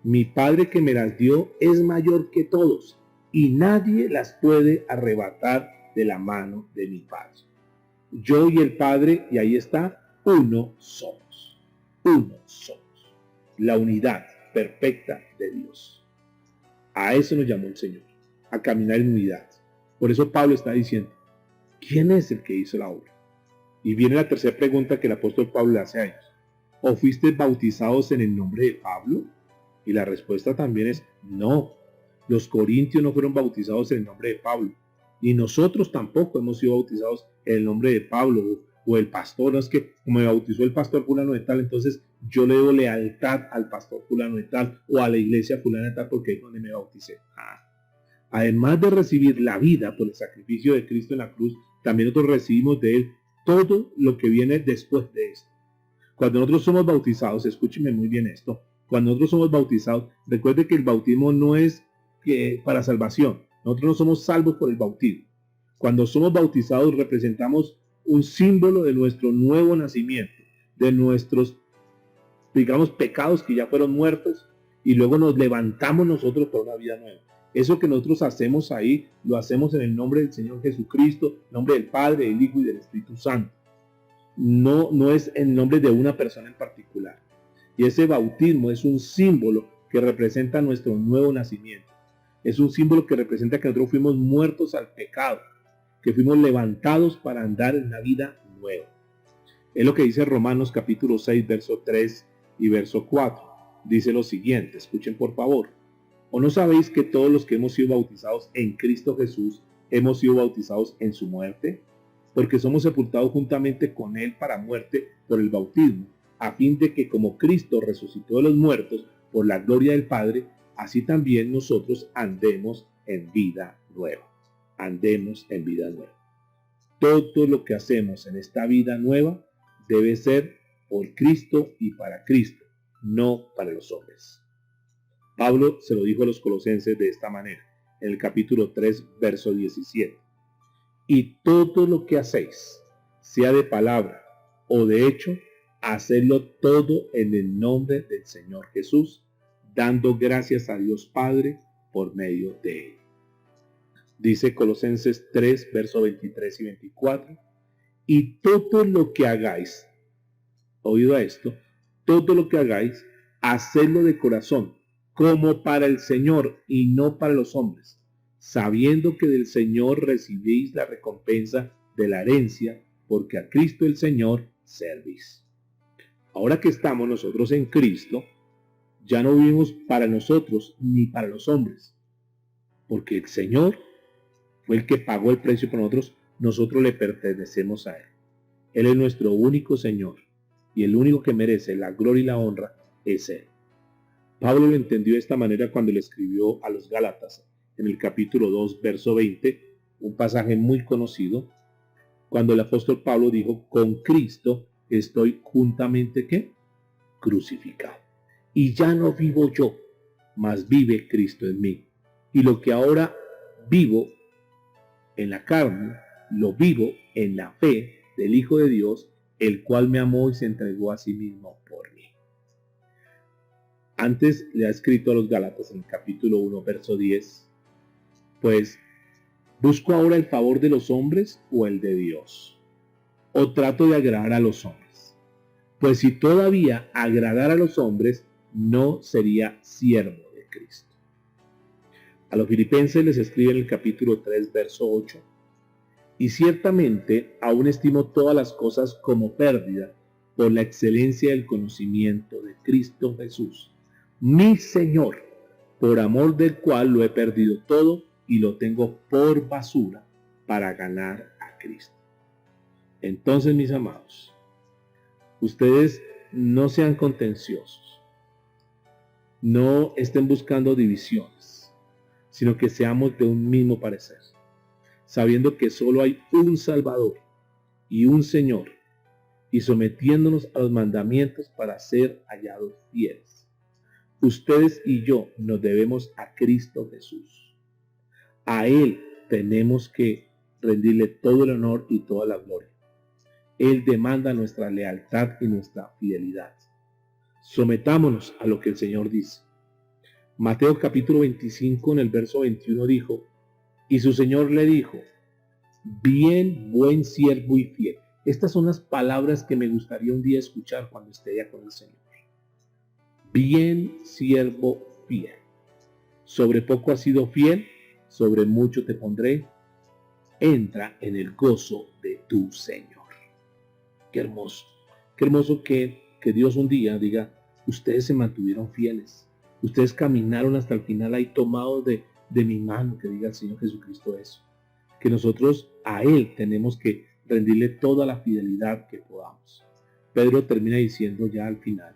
Mi Padre que me las dio es mayor que todos, y nadie las puede arrebatar de la mano de mi Padre. Yo y el Padre, y ahí está, uno somos. Uno somos. La unidad perfecta de Dios. A eso nos llamó el Señor, a caminar en unidad. Por eso Pablo está diciendo, ¿quién es el que hizo la obra? Y viene la tercera pregunta que el apóstol Pablo le hace a ellos. ¿O fuiste bautizados en el nombre de Pablo? Y la respuesta también es no. Los corintios no fueron bautizados en el nombre de Pablo. Ni nosotros tampoco hemos sido bautizados en el nombre de Pablo o el pastor. No es que como me bautizó el pastor fulano de tal, entonces yo le debo lealtad al pastor fulano de tal o a la iglesia fulana de tal porque es donde me bauticé. Además de recibir la vida por el sacrificio de Cristo en la cruz, también nosotros recibimos de Él todo lo que viene después de esto. Cuando nosotros somos bautizados, escúcheme muy bien esto, cuando nosotros somos bautizados, recuerde que el bautismo no es para salvación. Nosotros no somos salvos por el bautismo. Cuando somos bautizados representamos un símbolo de nuestro nuevo nacimiento, de nuestros, digamos, pecados que ya fueron muertos y luego nos levantamos nosotros por una vida nueva. Eso que nosotros hacemos ahí, lo hacemos en el nombre del Señor Jesucristo, en nombre del Padre, del Hijo y del Espíritu Santo. No es en nombre de una persona en particular. Y ese bautismo es un símbolo que representa nuestro nuevo nacimiento. Es un símbolo que representa que nosotros fuimos muertos al pecado, que fuimos levantados para andar en una vida nueva. Es lo que dice Romanos capítulo 6, verso 3 y verso 4. Dice lo siguiente, escuchen por favor. ¿O no sabéis que todos los que hemos sido bautizados en Cristo Jesús hemos sido bautizados en su muerte? Porque somos sepultados juntamente con Él para muerte por el bautismo, a fin de que como Cristo resucitó de los muertos por la gloria del Padre, así también nosotros andemos en vida nueva. Andemos en vida nueva. Todo lo que hacemos en esta vida nueva debe ser por Cristo y para Cristo, no para los hombres. Pablo se lo dijo a los colosenses de esta manera, en el capítulo 3, verso 17. Y todo lo que hacéis, sea de palabra o de hecho, hacedlo todo en el nombre del Señor Jesús, dando gracias a Dios Padre por medio de Él. Dice Colosenses 3, verso 23 y 24. Y todo lo que hagáis, oído a esto, todo lo que hagáis, hacedlo de corazón, como para el Señor y no para los hombres, sabiendo que del Señor recibís la recompensa de la herencia, porque a Cristo el Señor servís. Ahora que estamos nosotros en Cristo, ya no vivimos para nosotros ni para los hombres, porque el Señor fue el que pagó el precio por nosotros le pertenecemos a Él. Él es nuestro único Señor, y el único que merece la gloria y la honra es Él. Pablo lo entendió de esta manera cuando le escribió a los Gálatas, en el capítulo 2, verso 20, un pasaje muy conocido, cuando el apóstol Pablo dijo, con Cristo estoy juntamente, ¿qué? Crucificado. Y ya no vivo yo, mas vive Cristo en mí. Y lo que ahora vivo en la carne, lo vivo en la fe del Hijo de Dios, el cual me amó y se entregó a sí mismo por mí. Antes le ha escrito a los Gálatas en el capítulo 1, verso 10, pues, ¿busco ahora el favor de los hombres o el de Dios? ¿O trato de agradar a los hombres? Pues si todavía agradara a los hombres, no sería siervo de Cristo. A los filipenses les escribe en el capítulo 3, verso 8, y ciertamente aún estimo todas las cosas como pérdida por la excelencia del conocimiento de Cristo Jesús, mi Señor, por amor del cual lo he perdido todo y lo tengo por basura para ganar a Cristo. Entonces, mis amados, ustedes no sean contenciosos, no estén buscando divisiones, sino que seamos de un mismo parecer, sabiendo que solo hay un Salvador y un Señor, y sometiéndonos a los mandamientos para ser hallados fieles. Ustedes y yo nos debemos a Cristo Jesús. A Él tenemos que rendirle todo el honor y toda la gloria. Él demanda nuestra lealtad y nuestra fidelidad. Sometámonos a lo que el Señor dice. Mateo capítulo 25 en el verso 21 dijo, y su Señor le dijo, Bien, buen siervo y fiel. Estas son las palabras que me gustaría un día escuchar cuando esté ya con el Señor. Bien, siervo fiel. Sobre poco has sido fiel, sobre mucho te pondré. Entra en el gozo de tu Señor. Qué hermoso. Qué hermoso que Dios un día diga, ustedes se mantuvieron fieles. Ustedes caminaron hasta el final ahí tomados de mi mano, que diga el Señor Jesucristo eso. Que nosotros a Él tenemos que rendirle toda la fidelidad que podamos. Pedro termina diciendo ya al final,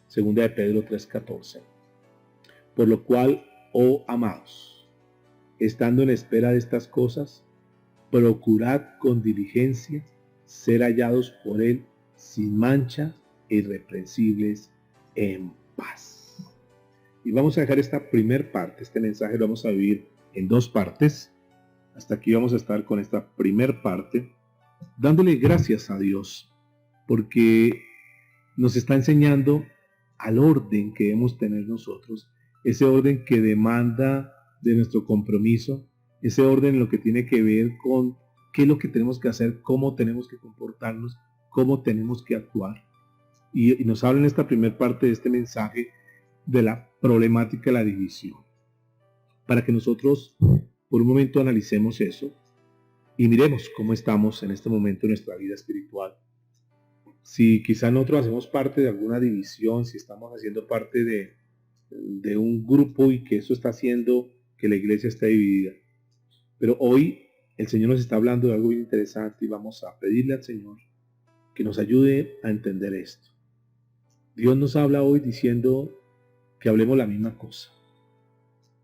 segunda de Pedro 3:14, por lo cual, oh amados, estando en espera de estas cosas, procurad con diligencia ser hallados por Él sin mancha e irreprensibles en paz. Y vamos a dejar esta primer parte, este mensaje lo vamos a vivir en dos partes. Hasta aquí vamos a estar con esta primer parte, dándole gracias a Dios, porque nos está enseñando al orden que debemos tener nosotros, ese orden que demanda de nuestro compromiso, ese orden en lo que tiene que ver con qué es lo que tenemos que hacer, cómo tenemos que comportarnos, cómo tenemos que actuar. Y nos habla en esta primera parte de este mensaje de la problemática de la división, para que nosotros por un momento analicemos eso y miremos cómo estamos en este momento en nuestra vida espiritual. Si quizá nosotros hacemos parte de alguna división, si estamos haciendo parte de un grupo y que eso está haciendo que la iglesia esté dividida. Pero hoy el Señor nos está hablando de algo bien interesante y vamos a pedirle al Señor que nos ayude a entender esto. Dios nos habla hoy diciendo que hablemos la misma cosa.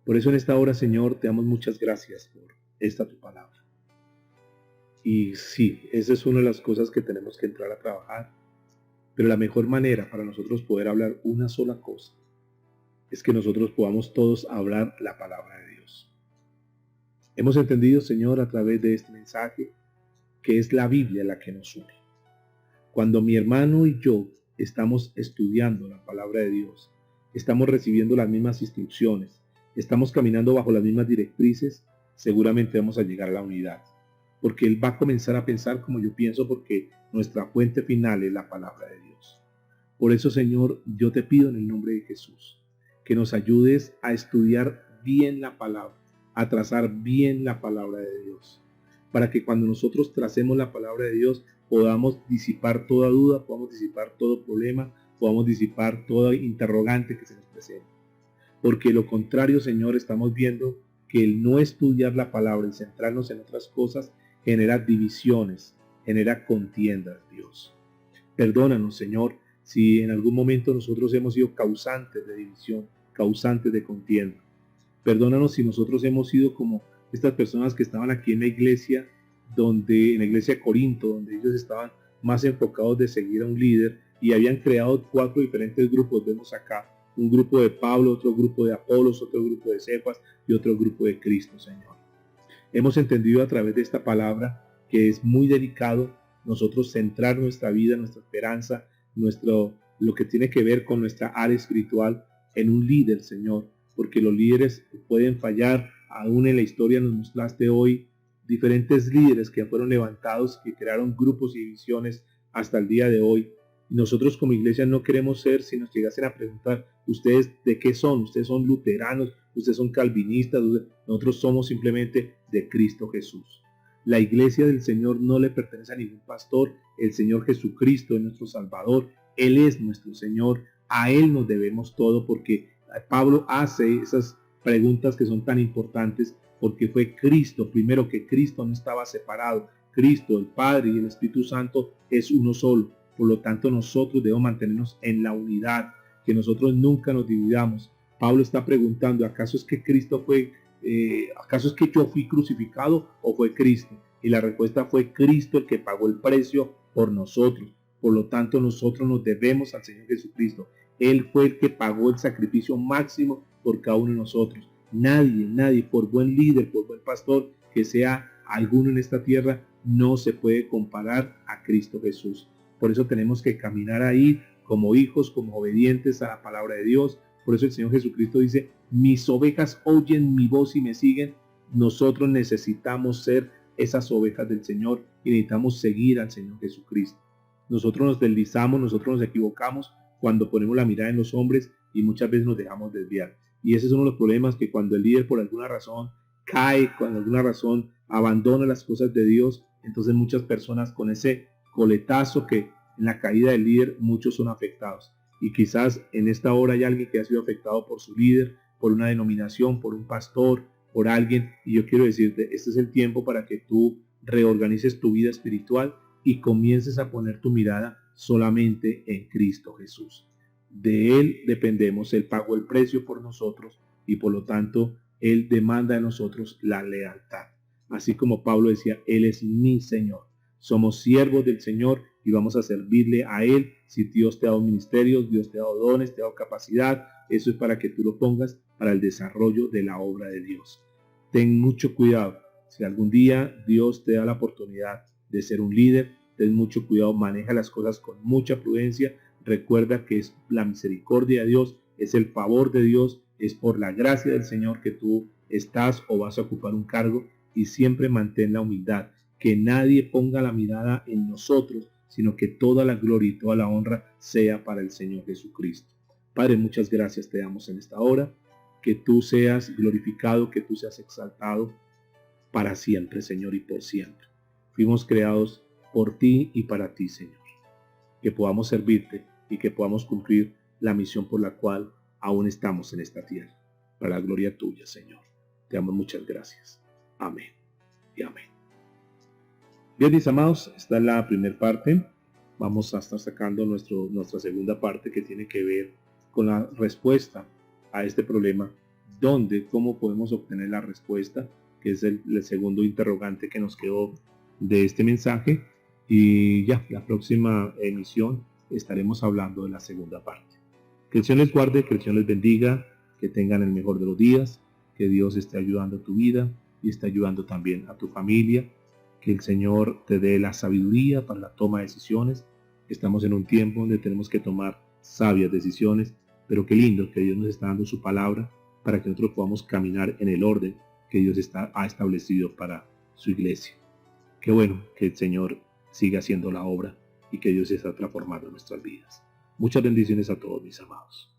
Por eso en esta hora, Señor, te damos muchas gracias por esta tu palabra. Y sí, esa es una de las cosas que tenemos que entrar a trabajar. Pero la mejor manera para nosotros poder hablar una sola cosa es que nosotros podamos todos hablar la palabra de Dios. Hemos entendido, Señor, a través de este mensaje, que es la Biblia la que nos une. Cuando mi hermano y yo estamos estudiando la palabra de Dios, estamos recibiendo las mismas instrucciones, estamos caminando bajo las mismas directrices, seguramente vamos a llegar a la unidad. Porque Él va a comenzar a pensar como yo pienso, porque nuestra fuente final es la palabra de Dios. Por eso, Señor, yo te pido en el nombre de Jesús, que nos ayudes a estudiar bien la palabra, a trazar bien la palabra de Dios, para que cuando nosotros tracemos la palabra de Dios, podamos disipar toda duda, podamos disipar todo problema, podamos disipar toda interrogante que se nos presente. Porque lo contrario, Señor, estamos viendo que el no estudiar la palabra y centrarnos en otras cosas genera divisiones, genera contiendas, Dios. Perdónanos, Señor, si en algún momento nosotros hemos sido causantes de división, causantes de contienda. Perdónanos si nosotros hemos sido como estas personas que estaban aquí en la iglesia, en la iglesia de Corinto, donde ellos estaban más enfocados de seguir a un líder y habían creado 4 diferentes grupos. Vemos acá un grupo de Pablo, otro grupo de Apolos, otro grupo de Cefas y otro grupo de Cristo, Señor. Hemos entendido a través de esta palabra que es muy delicado nosotros centrar nuestra vida, nuestra esperanza, lo que tiene que ver con nuestra área espiritual en un líder, Señor, porque los líderes pueden fallar. Aún en la historia nos mostraste hoy diferentes líderes que fueron levantados, que crearon grupos y divisiones hasta el día de hoy. Y nosotros como iglesia no queremos ser, si nos llegasen a preguntar, ¿ustedes de qué son? ¿Ustedes son luteranos? ¿Ustedes son calvinistas? Nosotros somos simplemente de Cristo Jesús. La iglesia del Señor no le pertenece a ningún pastor. El Señor Jesucristo es nuestro Salvador. Él es nuestro Señor. A Él nos debemos todo, porque Pablo hace esas preguntas que son tan importantes, porque fue Cristo, primero, que Cristo no estaba separado. Cristo, el Padre y el Espíritu Santo es uno solo. Por lo tanto, nosotros debemos mantenernos en la unidad, que nosotros nunca nos dividamos. Pablo está preguntando, ¿acaso es que Cristo acaso es que yo fui crucificado o fue Cristo? Y la respuesta fue Cristo el que pagó el precio por nosotros. Por lo tanto, nosotros nos debemos al Señor Jesucristo. Él fue el que pagó el sacrificio máximo por cada uno de nosotros. Nadie, por buen líder, por buen pastor que sea alguno en esta tierra, no se puede comparar a Cristo Jesús. Por eso tenemos que caminar ahí como hijos, como obedientes a la palabra de Dios. Por eso el Señor Jesucristo dice, mis ovejas oyen mi voz y me siguen. Nosotros necesitamos ser esas ovejas del Señor y necesitamos seguir al Señor Jesucristo. Nosotros nos deslizamos, nosotros nos equivocamos cuando ponemos la mirada en los hombres y muchas veces nos dejamos desviar. Y ese es uno de los problemas, que cuando el líder por alguna razón cae, cuando alguna razón abandona las cosas de Dios, entonces muchas personas con ese coletazo que en la caída del líder muchos son afectados. Y quizás en esta hora hay alguien que ha sido afectado por su líder, por una denominación, por un pastor, por alguien. Y yo quiero decirte, este es el tiempo para que tú reorganices tu vida espiritual y comiences a poner tu mirada solamente en Cristo Jesús. De Él dependemos, Él pagó el precio por nosotros y por lo tanto Él demanda de nosotros la lealtad. Así como Pablo decía, Él es mi Señor. Somos siervos del Señor y vamos a servirle a Él. Si Dios te ha dado ministerios, Dios te ha dado dones, te ha dado capacidad, eso es para que tú lo pongas para el desarrollo de la obra de Dios. Ten mucho cuidado. Si algún día Dios te da la oportunidad de ser un líder, ten mucho cuidado, maneja las cosas con mucha prudencia. Recuerda que es la misericordia de Dios, es el favor de Dios, es por la gracia del Señor que tú estás o vas a ocupar un cargo, y siempre mantén la humildad. Que nadie ponga la mirada en nosotros, sino que toda la gloria y toda la honra sea para el Señor Jesucristo. Padre, muchas gracias te damos en esta hora. Que tú seas glorificado, que tú seas exaltado para siempre, Señor, y por siempre. Fuimos creados por ti y para ti, Señor. Que podamos servirte y que podamos cumplir la misión por la cual aún estamos en esta tierra. Para la gloria tuya, Señor. Te damos muchas gracias. Amén y amén. Bien, mis amados, esta es la primera parte. Vamos a estar sacando nuestra segunda parte, que tiene que ver con la respuesta a este problema. ¿Cómo podemos obtener la respuesta? Que es el segundo interrogante que nos quedó de este mensaje. Y ya, la próxima emisión estaremos hablando de la segunda parte. Que el Señor les guarde, que el Señor les bendiga, que tengan el mejor de los días, que Dios esté ayudando a tu vida y esté ayudando también a tu familia. Que el Señor te dé la sabiduría para la toma de decisiones. Estamos en un tiempo donde tenemos que tomar sabias decisiones, pero qué lindo que Dios nos está dando su palabra para que nosotros podamos caminar en el orden que Dios ha establecido para su iglesia. Qué bueno que el Señor siga haciendo la obra y que Dios está transformando nuestras vidas. Muchas bendiciones a todos, mis amados.